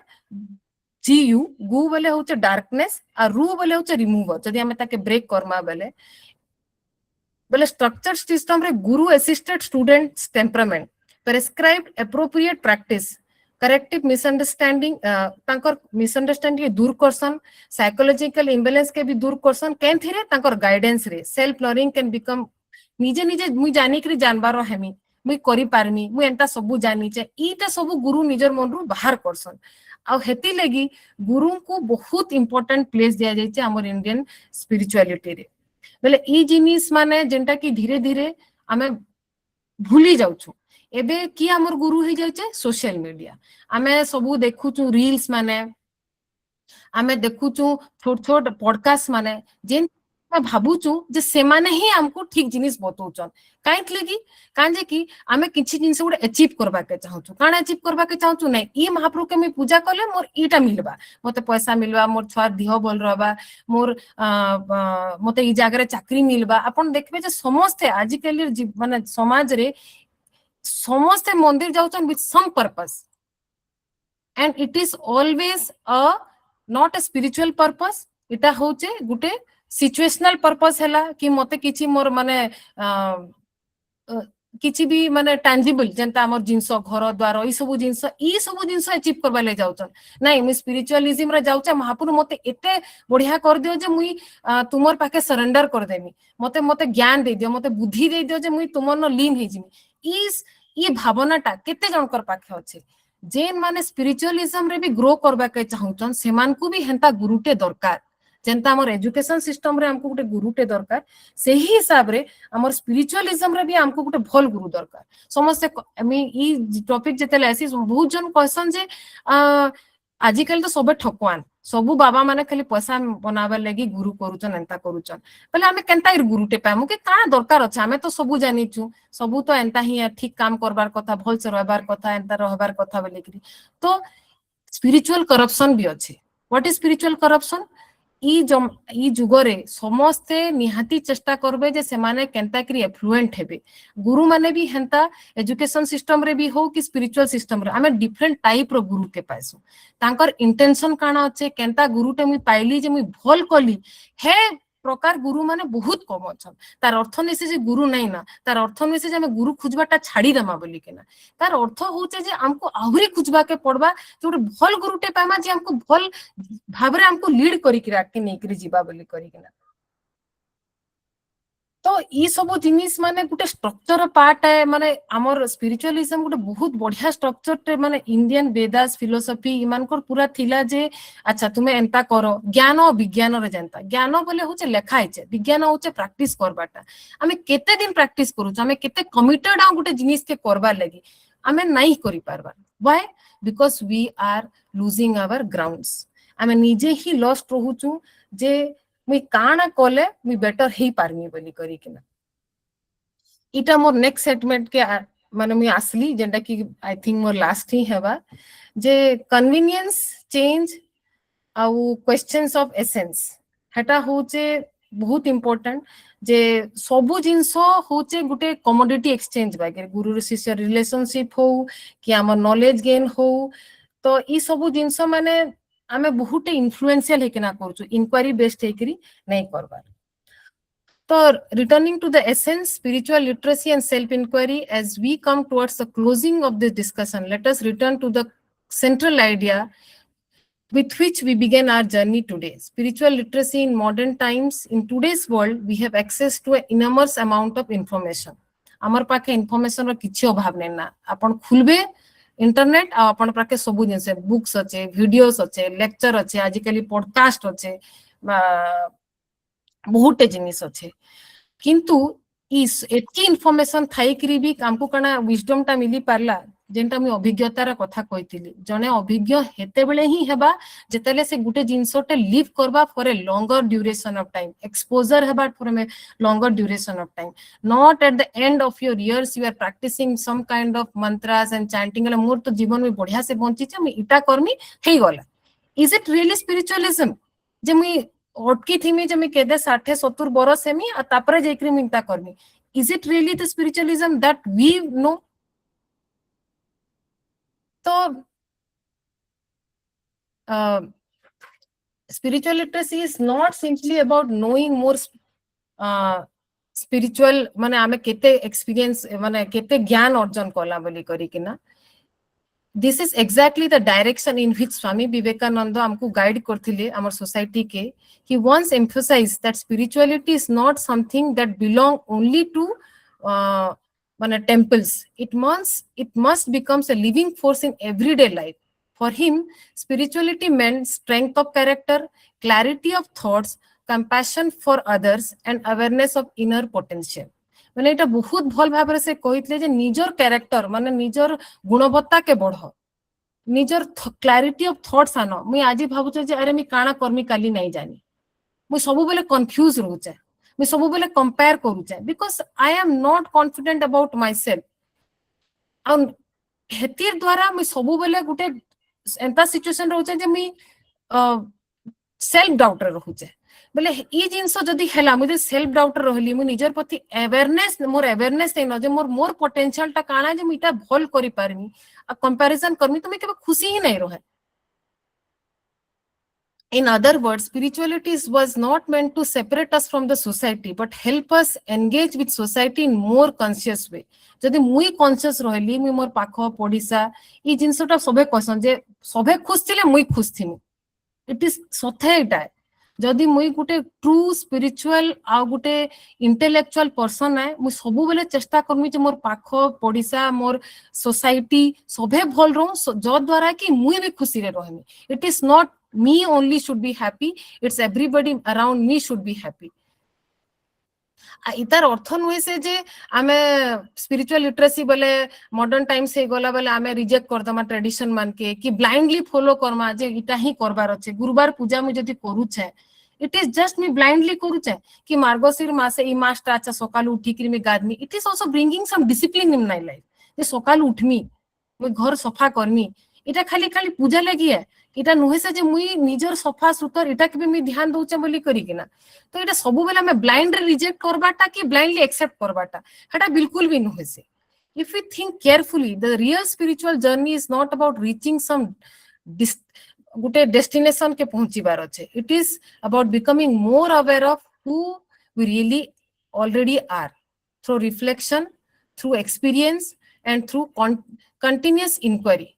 जीयू गु बोले होचे डार्कनेस आ रू बोले होचे रिमूवर जदी हमें ताके ब्रेक करमा बेले स्ट्रक्चर सिस्टम रे गुरु assisted students temperament prescribed appropriate practice corrective misunderstanding तांकर मिसअंडरस्टैंडिंग दूर करसन साइकोलॉजिकल इंबैलेंस के भी दूर करसन केन थिरे तांकर गाइडेंस रे सेल्फ लर्निंग कैन बिकम निजे निजे मुई जानि करी जानबार हेमी मुई करि पारमी मुई एंता सब जानि चे ईटा सब गुरु निजर मन रु बाहर करसन आ हेती लगी गुरु को बहुत इंपोर्टेंट प्लेस दिया जाय छै हमर इंडियन स्पिरिचुअलिटी रे बेले ई जिनिस माने जेंटा कि धीरे धीरे हमें भूली जाउ छु एबे की हमर गुरु हे जाय छै सोशल मीडिया हमें सब देखु छु रील्स माने हमें देखु छु छोट छोट पॉडकास्ट माने जेन मैं भाबु छु जे से माने ही हमको ठीक जिनिस बतौछन काइट लगी कांजे कि हमें किछि जिनिस गुडे अचीव करबा के चाहू छु काना अचीव करबा के चाहू छु नै ई महाप्रभु के मैं पूजा करले मोर ईटा मिलबा मते पैसा मिलबा मोर छुआर दिह बोल रहबा मोर मते ई जागरे चाकरी मिलबा अपन देखबे जे समस्त आजिकल माने समाज रे समस्त मंदिर जाउछन with some purpose and it is always a not a spiritual purpose इटा होचे गुटे सिचुएशनल पर्पस हैला कि मते किछि मोर माने किछि भी माने टैंजिबल जेंता हमर जिंस घर द्वार ई सब जिंस अचीव करबा ले जाउछन नाही मी स्पिरिचुअलिज्म रे जाउछे महापुर मते एते बढ़िया कर दियो जे मुई तुमर पाके सरेंडर कर देमी मते ज्ञान दे दियो मते बुद्धि दे दियो जे मुई तुमर न लीन हे जिमी ई भावनाटा केते जनकर पाखे अछि जेन माने स्पिरिचुअलिज्म रे भी ग्रो करबा के चाहउछन सेमान को भी हेंता गुरुटे दरकार जेंता हमर एजुकेशन सिस्टम रे हमको गुटे गुरुटे दरकार सेही हिसाब रे हमर स्पिरिचुअलिज्म रे भी हमको गुटे भल गुरु दरकार समस्त ई टॉपिक जेतेले आसी बहुत जन क्वेश्चन जे आजिकल तो सबे ठकवान सबु बाबा माने खाली पैसा बनावे लगी गुरु करूचन एंता करूचन पहले हमें केंता गुरुटे पामु के काना दरकार अछि हमें तो सबु जानिचु सबु तो एंता ही ठीक काम करबार कथा भल से रहबार कथा एंता रहबार कथा बोले कि तो स्पिरिचुअल करप्शन भी अछि व्हाट इज स्पिरिचुअल करप्शन ई जुगरे समस्ते निहाती चेष्टा करबे जे से माने केंता करी एफ्लुएंट हेबे गुरु माने भी हेंता एजुकेशन सिस्टम रे भी हो कि स्पिरिचुअल सिस्टम रे हमें डिफरेंट टाइप रो गुरु के पाइसु तांकर इंटेंशन काना अछि केंता गुरुटे मुई पाइली जे मुई भल कली हे प्रकार गुरु माने बहुत कम अछन तार अर्थ नै से जे गुरु नै ना तार अर्थ नै से जे हमें गुरु खुजबाटा छाड़ी देमा बोली केना तार अर्थ होचे जे हमको आहुरी खुजबा के पड़बा जो भल गुरुटे पामा जे हमको भल भाबरे हमको लीड करी कि राके नै करी जीवा बोली करी केना तो ई सब जिनिस माने गुटे स्ट्रक्चर पार्ट है माने हमर स्पिरिचुअलिज्म गुटे बहुत बढ़िया स्ट्रक्चर टे माने इंडियन वेदास फिलोसफी इमानकर पूरा थिला जे अच्छा तुमे एंता करो ज्ञान और विज्ञान रे जनता ज्ञान बोले होचे लेखा आइचे विज्ञान होचे प्रैक्टिस करबाटा हमें केते दिन प्रैक्टिस करू हमें केते कमिटेड आ गुटे जिनिस के करबा लागि हमें नहीं करि पारबा why because we are losing our grounds हमें निजे ही लॉस्ट रहूचू जे मुई काना कोले मुई बेटर हेई पारमी बोली करी किना इटा मोर नेक्स्ट सेटमेंट के माने मुई आसली जेंटा कि आई थिंक मोर लास्ट ही हेबा जे कन्वीनियंस चेंज आउ क्वेश्चंस ऑफ एसेंस हेटा होचे बहुत इंपोर्टेंट जे सबु जिंसो होचे गुटे कमोडिटी एक्सचेंज बागे गुरु शिष्य रिलेशनशिप हो कि हमर नॉलेज गेन हो तो ई सबु जिंसो माने आमे बहुत इन्फ्लुएंशियल हेकिना करछु इंक्वायरी बेस्ड हेकरी नहीं करबार तो returning to the essence spiritual literacy and self inquiry as we come towards the closing of this discussion let us return to the central idea with which we began our journey today. Spiritual literacy in modern times. In today's world, we have access to an enormous amount of information. Amar पाखे information रो किछि अभाव नै ना आपण खुलबे internet आ आपण पाखे सबु जिंस books अच्छे वीडियोस अच्छे लेक्चर अच्छे आजिकली पॉडकास्ट अच्छे बहुत जिनिस अच्छे किंतु इस एतकी इन्फॉर्मेशन थाई करी भी हमको कना विजडम टा मिली पारला जेंटा मी अभिज्ञतार कथा कहितिली जने अभिज्ञ हेते बेले ही हेबा जेतेले से गुटे जिंसोटे लिव करबा for a longer duration of time exposure हेबा for a longer duration of time not at the end of your years you are practicing some kind of mantras and chanting more तो जीवन में बढ़िया से bunchy छ मी इटा करमी हेई गला is it really spiritualism जे मी अटकी थीमी जे मी केदे 60 70 बरस हेमी आ तापरे जेकरी मी इटा करमी is it really the spiritualism that we know तो spiritual literacy is not simply about knowing more spiritual माने आमे केते एक्सपीरियंस माने केते ज्ञान अर्जन कला बोली करी किना this is exactly the direction in which Swami Vivekananda हमको गाइड करथिले हमर सोसाइटी के he once emphasized that spirituality is not something that belong only to माने temples it must becomes a living force in everyday life for him spirituality meant strength of character clarity of thoughts compassion for others and awareness of inner potential माने एटा बहुत भल भाबरे से कहितले जे निजर character माने निजर गुणवत्ता के बढ़ निजर क्लैरिटी ऑफ थॉट्स आनो मुई आजि भाबुछ जे अरे मी काना कर्मी काली नै जानी मुई सबु बेले कंफ्यूज रहउछे मुई सबु बेले कंपेयर करूछे because I am not confident about myself आ हेतिर द्वारा मुई सबु बेले गुटे एंता सिचुएशन रहउछे जे मी सेल्फ डाउट रहउछे बोले ई जिंस जदी हेला मुझे सेल्फ डाउट रहली मु निजर प्रति अवेयरनेस मोर अवेयरनेस नै न जे मोर पोटेंशियल ता काना जे मिटा भल करि पारमी आ कंपैरिजन करमी तो मैं केबे खुशी ही नै रहे in other words spirituality was not meant to separate us from the society but help us engage with society in more conscious way जदी मुई कॉन्शियस रहली मु मोर पाखो पडिसा ई जिंसटा सबे कहसन जे सबे खुश थिले मुई खुश थिमु इट इज सथे इटा जदि मुई गुटे ट्रू स्पिरिचुअल आ गुटे इंटेलेक्चुअल पर्सन है मु सबु बेले चेष्टा करमी जे मोर पाखो पडिसा मोर सोसाइटी सबे भल रहू जो द्वारा कि मुई भी खुशी रे रहमी it is not me only should be happy, it's everybody around me should be happy. इतार अर्थ नुहे से जे आमे स्पिरिचुअल लिटरेसी बोले मॉडर्न टाइम्स हे गला बोले आमे रिजेक्ट कर दमा ट्रेडिशन मान के कि ब्लाइंडली फॉलो करमा जे इटा ही करबार अछि गुरुवार पूजा मु जदी करू छे it is just me blindly करू छे कि मार्गशीर मासे ई मासटा अच्छा सकाल उठी कि मी गादमी it is also bringing some discipline in my life जे सकाल उठमी मु घर सफा करमी इटा खाली खाली पूजा लगी है इटा नुहे से जे मुई निजर सफा सुतर इटा के भी मी ध्यान दउचे बोली करी किना तो इटा सबु बेला मैं ब्लाइंड रिजेक्ट करबाटा कि ब्लाइंडली एक्सेप्ट करबाटा हटा बिल्कुल भी नुहे से if we think carefully the real spiritual journey is not about reaching some Gute destination के पहुंचीबार अछि it is about becoming more aware of who we really already are through reflection through experience and through continuous inquiry.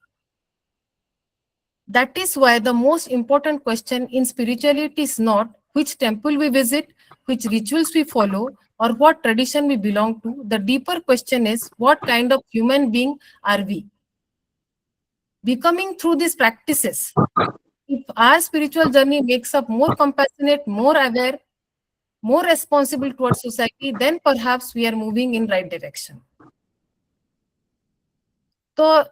That is why the most important question in spirituality is not which temple we visit, which rituals we follow, or what tradition we belong to. The deeper question is what kind of human being are we? Becoming through these practices, if our spiritual journey makes us more compassionate, more aware, more responsible towards society, then perhaps we are moving in right direction. So,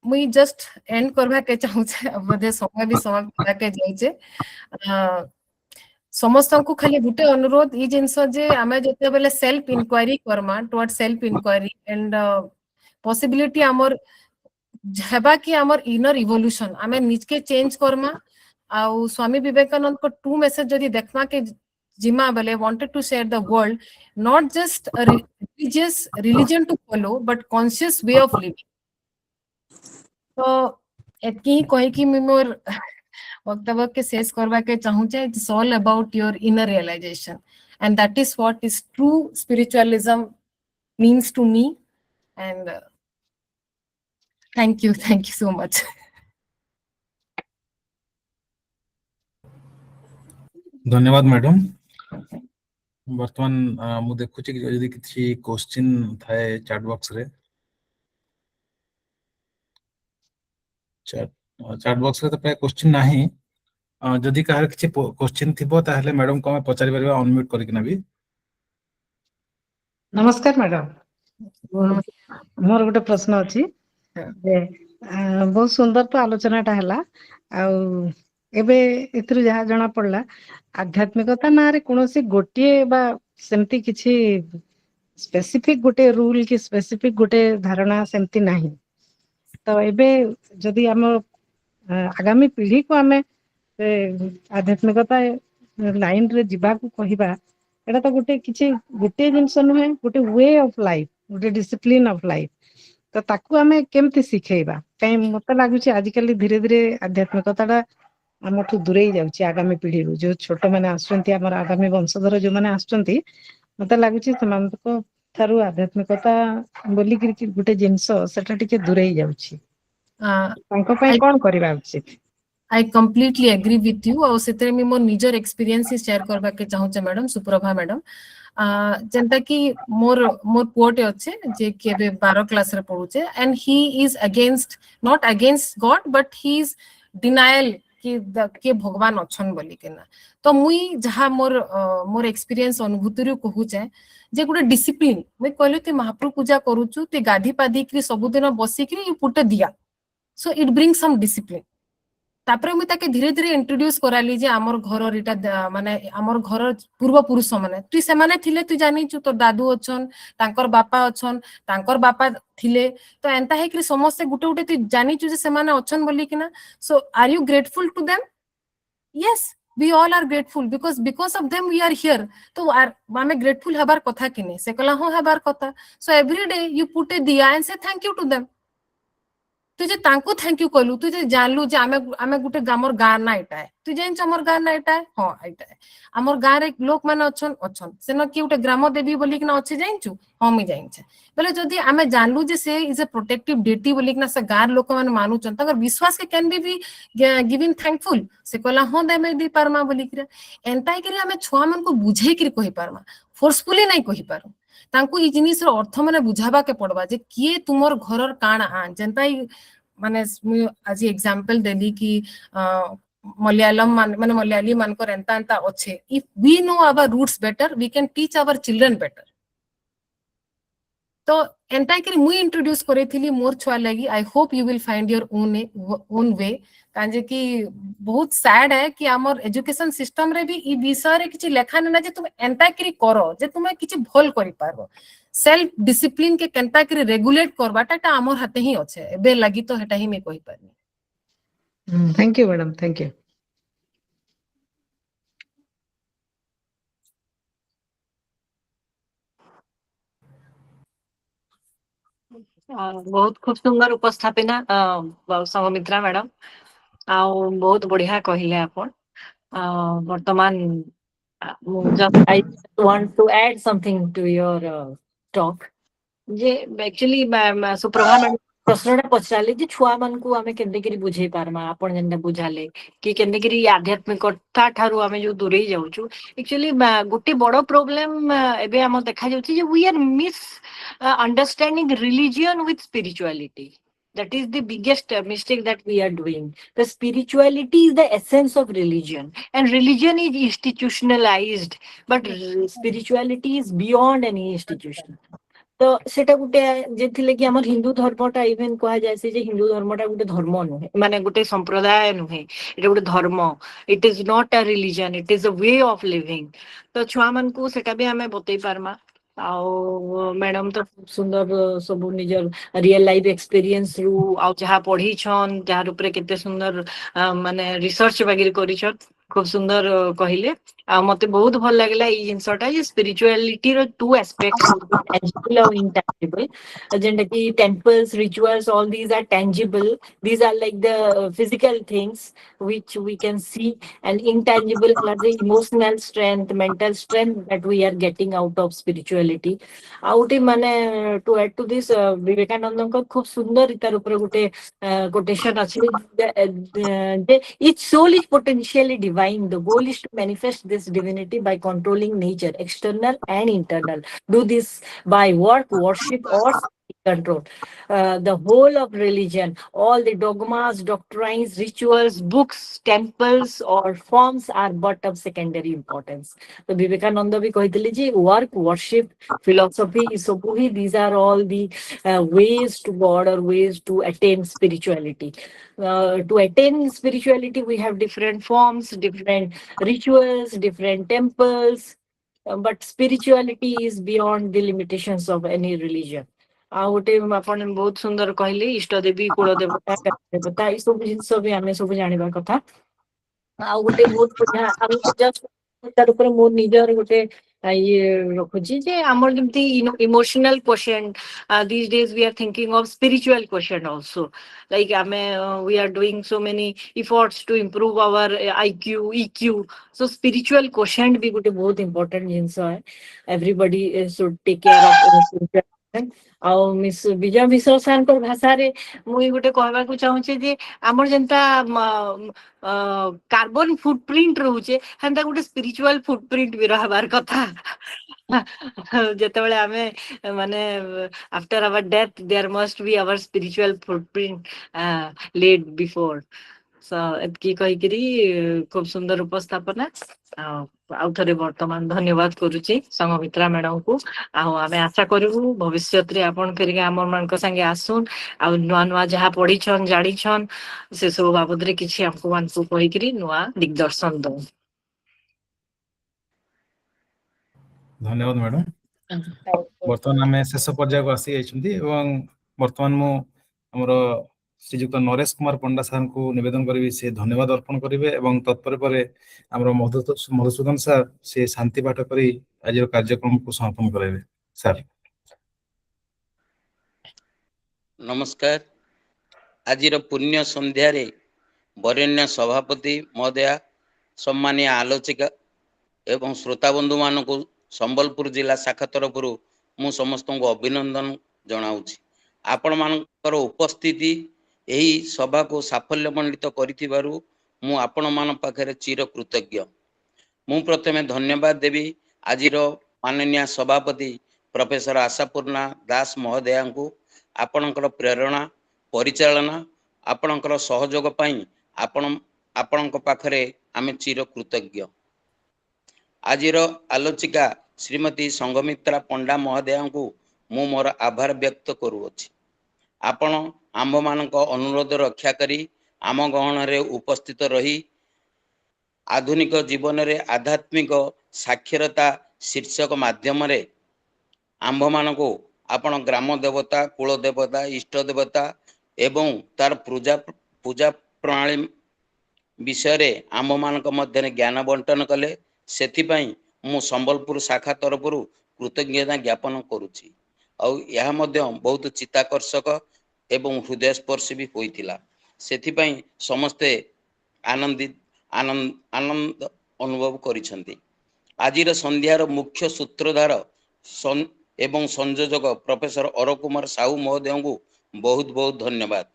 मुई just and करबा के चाहू छे बदे समय भी समाप्त के जाई छे समस्त को खाली गुटे अनुरोध ई जिंस जे आमे जते बेले सेल्फ इंक्वायरी करमा toward self inquiry and possibility हमर हेबा कि हमर इनर इवोल्यूशन आमे निज के चेंज करमा आ स्वामी विवेकानंद को टू मैसेज जदी देखमा के जिमा बेले wanted to share the world not just a religion to follow but conscious way of living तो एतकी ही कहे कि मैं मोर वक्तव्य के शेष करबा के चाहू छे it's all about your inner realization and that is what is true spiritualism means to me and thank you so much धन्यवाद मैडम वर्तमान मु देखु छी कि यदि किछि क्वेश्चन थाए चैट बॉक्स रे चैट बॉक्स रे तो प्राय क्वेश्चन नाही जदि कहार किछि क्वेश्चन थिबो ताहले मैडम को पचारि परबा अनम्यूट करि किना भी नमस्कार मैडम मोर गोटे प्रश्न अछि जे बहुत सुंदर तो आलोचनाटा हला आ एबे एथरु जहा जणा पड़ला आध्यात्मिकता नारे कोनोसी गोटिए बा सेमती किछि स्पेसिफिक गोटे रूल कि स्पेसिफिक गोटे धारणा सेमती नाही तो एबे जदि हम आगामी पीढ़ी को आमे आध्यात्मिकता लाइन रे जिबा को कहिबा एटा तो गोटे किछि गोटे जिंस नुहे गोटे वे ऑफ लाइफ गोटे डिसिप्लिन ऑफ लाइफ तो ताकू आमे केमती सिखेइबा कई मते लागु छी आजिकली धीरे धीरे आध्यात्मिकताटा हमठु दूरेई जाउची आगामी पीढ़ी रो जो छोट माने आसुंती हमर आगामी वंशधर जो माने आसुंती मते लागु छी समान को थारु आध्यात्मिकता बोली कि गोटे जिंस सेटा टिके दूरेई जाउची तांको पई कोन करबा उचित I completely agree with you और सेते में मोर निजर एक्सपीरियंस शेयर करबा के चाहू छे मैडम सुप्रभा मैडम जेंता कि मोर पुओटे अच्छे जे के 12 क्लास रे पढु छे and he is against not against God but he is denial कि के भगवान अछन बोली केना तो मुई जहा मोर एक्सपीरियंस अनुभूति रो कहू छे जे गुटे डिसिप्लिन मैं कहले ते महाप्रभु पूजा करू छु ते गाधी पादी कि सब दिन बसी कि यू पुट दिया so it bring some discipline तापरे मुई ताके धीरे धीरे इंट्रोड्यूस कराली जे हमर घर रिटा माने हमर घर पूर्व पुरुष माने तु से माने थिले तु जानि छु तो दादू अछन तांकर बापा थिले तो एंता है कि समस्त गुटे गुटे तु जानि छु जे से माने अछन बोली किना so are you grateful to them yes we all are grateful because of them we are here तो आमे grateful हबार कथा किने से कला हो हबार कथा so every day you put a diya and say thank you to them तुझे तांको थैंक यू कलु तुझे जानलु जे आमे गुटे गामर गार ना एटा है तु जान हमर गार ना एटा है हां एटा है हमर गार एक लोक माने अछन से न कि गुटे ग्राम देवी बोली कि ना अछि जाइछु हां मी जाइछ बोले जदी आमे जानलु जे से इज अ प्रोटेक्टिव डेटी बोली कि ना से गार लोक माने मानुचन तकर विश्वास के कैन बी गिविंग थैंकफुल से कहला हां दे मे दी पारमा बोली कि एंताई करी आमे छुआ मन को बुझे कि कहि पारमा फोर्सफुली नहीं कहि पारू तांको ई जिनिस रो अर्थ माने बुझाबा के पड़बा जे किए तुमर घरर काना आ जेंताई माने आज एग्जांपल देली कि मलयालम माने मलयाली मानकर एंता एंता अच्छे if we know our roots better we can teach our children better तो एंता कि मुई इंट्रोड्यूस करेथिली मोर छुआ लगी I hope you will find your own way काजे कि बहुत सैड है कि हमर एजुकेशन सिस्टम रे भी ई विषय रे किछि लेखा नै ना जे तुम एंता करी करो जे तुम किछि भल करि पारबो सेल्फ डिसिप्लिन के केंता करी रेगुलेट करबाटा ता हमर हाथे ही अछि एबे लागि तो हेटा ही मैं कहि पारनी thank you madam thank you बहुत खूब सुंदर उपस्थापना संगमित्रा मैडम आउ बहुत बढ़िया कहले आपण वर्तमान just I want to add something to your talk जे एक्चुअली सुप्रभा मैडम प्रश्नटा पचारे जे छुआ मान को आमे केंदे करी बुझे पारमा आपण जेंदा बुझाले कि केंदे करी आध्यात्मिकता ठारू आमे जो दूरे जाउछु एक्चुअली गोटे बड़ प्रॉब्लम एबे हम देखा जाउछि जे we are misunderstanding religion with spirituality that is the biggest mistake that we are doing. The spirituality is the essence of religion and religion is institutionalized but spirituality is beyond any institution. तो सेटा गुटे जेथिले कि हमर Hindu धर्मटा even कहा जाय से जे हिंदू धर्मटा गुटे धर्म नुहे माने गुटे संप्रदाय नुहे एटा गुटे धर्म it is not a religion it is a way of living तो छुआ मन को सेटा भी हमें बतई पारमा आउ मैडम तो सुंदर सब निजर रियल लाइफ एक्सपीरियंस रु आउ जहा पढ़ी छन जार ऊपर केते सुंदर माने रिसर्च वगैरह करी छन खूब सुंदर कहले आ मते बहुत भल लागला ई जिंसटा जे स्पिरिचुअलिटी रो two aspects tangible or intangible agenda ki temples rituals all these are tangible these are like the physical things which we can see and intangible are the emotional strength mental strength that we are getting out of spirituality out mane to add to this vivekananda ko khub sundar itar upre gote quotation achi each soul is potentially divine the goal is to manifest this divinity by controlling nature external and internal do this by work, worship, or control. The whole of religion, all the dogmas, doctrines, rituals, books, temples, or forms are but of secondary importance. So Vivekananda भी कहते जी work, worship, philosophy, isopuhi, these are all the ways to God or ways to attain spirituality. To attain spirituality, we have different forms, different rituals, different temples, but spirituality is beyond the limitations of any religion. ଆଉ ଗୋଟେ ଆପଣ ବହୁତ ସୁନ୍ଦର କହିଲେ ଇଷ୍ଟ ଦେବୀ କୁଳ ଦେବତା ଦେବତା ଏଇ ସବୁ ଜିନିଷ ବି ଆମେ ସବୁ ଜାଣିବା କଥା ଆଉ ଗୋଟେ ବହୁତ ବଢିଆ ଆଉ ଜଷ୍ଟ ତାର ଉପରେ ମୋ ନିଜର ଗୋଟେ ଇଏ ରଖୁଛି ଯେ ଆମର ଯେମିତି emotional question these days we are thinking of spiritual question also like we are doing so many efforts to improve our IQ EQ so spiritual quotient भी ଗୋଟେ बहुत important ଜିନିଷ है everybody should take care of spiritual quotient ଆଉ miss ବିଜୟ ମିଶ୍ର ସାରଙ୍କ ଭାଷାରେ ମୁଁ ଗୋଟେ କହିବାକୁ ଚାହୁଁଛି ଯେ ଆମର ଯେନ୍ତା कार्बन फुटप्रिंट रोचे हेंता गोटे स्पिरिचुअल फुटप्रिंट भी रहबार कथा जेतेबेले आमे माने after our death there must be our spiritual footprint led before so एतकी कहि करी खूब सुंदर उपस्थापना आउ थरे वर्तमान धन्यवाद करूची संगमित्रा मैडम को आमे आशा करू भविष्य रे आपण फेर हमर मान संगे आसुन आ नुआ नुआ जहा पढ़ी छन जाडी छन से सब बाबद रे किछि हमको मानसु कहि करी नुआ दिग्दर्शन दो धन्यवाद मैडम बर्तमान आम शेष पर्याय को आसी जाइछंती एवं बर्तमान मु हमर श्रीजुक्त नरेश कुमार पंडा सार को निवेदन करी से धन्यवाद अर्पण करेंगे एवं तत्पर पर मधुसूदन सार से शांति पाठ करी आज कार्यक्रम को समापन कराइबे सर नमस्कार आज पुण्य संध्या रे वरेण्य सभापति महोदया सम्मानीय आलोचिका एवं श्रोता बंधु मान को संबलपुर जिला शाखा तरफ मु समस्त को अभिनंदन जनाऊँ आपण मानकर उपस्थिति यही सभा को साफल्यमंडित करिथिबारु मु आपण मान पाखरे चिर कृतज्ञ मु प्रथमे धन्यवाद देवी आजिर माननीय सभापति प्रोफेसर आशापूर्णा दास महोदया को आपणकर प्रेरणा परिचालना ଆପଣଙ୍କର ସହଯୋଗ ପାଇଁ ଆପଣଙ୍କ ପାଖରେ ଆମେ ଚିର କୃତଜ୍ଞ। ଆଜିର ଆଲୋଚିକା ଶ୍ରୀମତୀ ସଂଘମିତ୍ରା ପଣ୍ଡା ମହୋଦୟାଙ୍କୁ ମୁଁ ମୋର ଆଭାର ବ୍ୟକ୍ତ କରୁଅଛି। ଆପଣ ଆମ୍ଭମାନଙ୍କ ଅନୁରୋଧ ରକ୍ଷା କରି ଆମ ଗହଣରେ ଉପସ୍ଥିତ ରହି ଆଧୁନିକ ଜୀବନରେ ଆଧ୍ୟାତ୍ମିକ ସାକ୍ଷରତା ଶୀର୍ଷକ ମାଧ୍ୟମରେ ଆମ୍ଭମାନଙ୍କୁ ଆପଣ ଗ୍ରାମ ଦେବତା, କୁଳ ଦେବତା, ଇଷ୍ଟ ଦେବତା ଏବଂ ତାର ପୂଜା ପ୍ରଣାଳୀ ବିଷୟରେ ଆମ୍ଭମାନଙ୍କ ମଧ୍ୟରେ ଜ୍ଞାନ ବଣ୍ଟନ କଲେ। ସେଥିପାଇଁ ମୁଁ ସମ୍ବଲପୁର ଶାଖା ତରଫରୁ କୃତଜ୍ଞତା ଜ୍ଞାପନ କରୁଛି। ଆଉ ଏହା ମଧ୍ୟ ବହୁତ ଚିତ୍ତାକର୍ଷକ ଏବଂ ହୃଦୟସ୍ପର୍ଶୀ ବି ହୋଇଥିଲା। ସେଥିପାଇଁ ସମସ୍ତେ ଆନନ୍ଦ ଅନୁଭବ କରିଛନ୍ତି। ଆଜିର ସନ୍ଧ୍ୟାର ମୁଖ୍ୟ ସୂତ୍ରଧାର ଏବଂ ସଂଯୋଜକ ପ୍ରଫେସର ଅରୁଣ କୁମାର ସାହୁ ମହୋଦୟଙ୍କୁ ବହୁତ ବହୁତ ଧନ୍ୟବାଦ।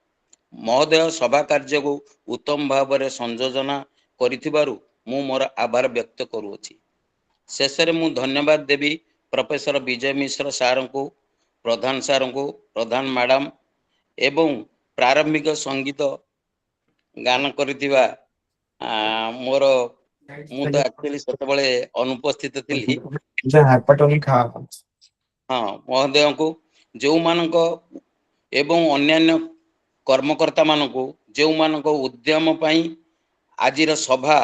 ମହୋଦୟ ସଭା କାର୍ଯ୍ୟକୁ ଉତ୍ତମ ଭାବରେ ସଂଯୋଜନା କରିଥିବାରୁ ମୁଁ ମୋର ଆଭାର ବ୍ୟକ୍ତ କରୁଅଛି। ଶେଷରେ ମୁଁ ଧନ୍ୟବାଦ ଦେବି ପ୍ରଫେସର ବିଜୟ ମିଶ୍ର ସାରଙ୍କୁ, ପ୍ରଧାନ ସାରଙ୍କୁ, ପ୍ରଧାନ ମ୍ୟାଡାମ ଏବଂ ପ୍ରାରମ୍ଭିକ ସଙ୍ଗୀତ ଗାନ କରିଥିବା ମୋର ମୁଁ ତ ଆକ୍ଚୁଆଲି ସେତେବେଳେ ଅନୁପସ୍ଥିତ ଥିଲି। ହଁ, ମହୋଦୟଙ୍କୁ ଯେଉଁମାନଙ୍କ ଏବଂ ଅନ୍ୟାନ୍ୟ କର୍ମକର୍ତ୍ତା ମାନଙ୍କୁ ଯେଉଁମାନଙ୍କ ଉଦ୍ୟମ ପାଇଁ ଆଜିର ସଭା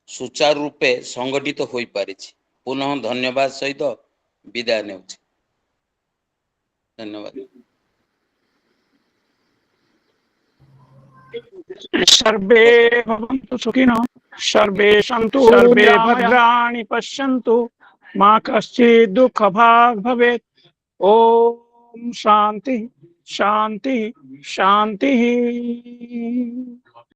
ସୁଚାରୁ ରୂପେ ସଂଗଠିତ ହୋଇପାରିଛି। ପୁନଃ ଧନ୍ୟବାଦ ସହିତ ବିଦାୟ ନେଉଛି। ଧନ୍ୟବାଦ। सर्वे भवन्तु सुखिनः, सर्वे सन्तु सर्वे भद्राणि पश्यन्तु, मा कश्चित् दुःखभाग् भवेत्। ओम शांति शांति शांति।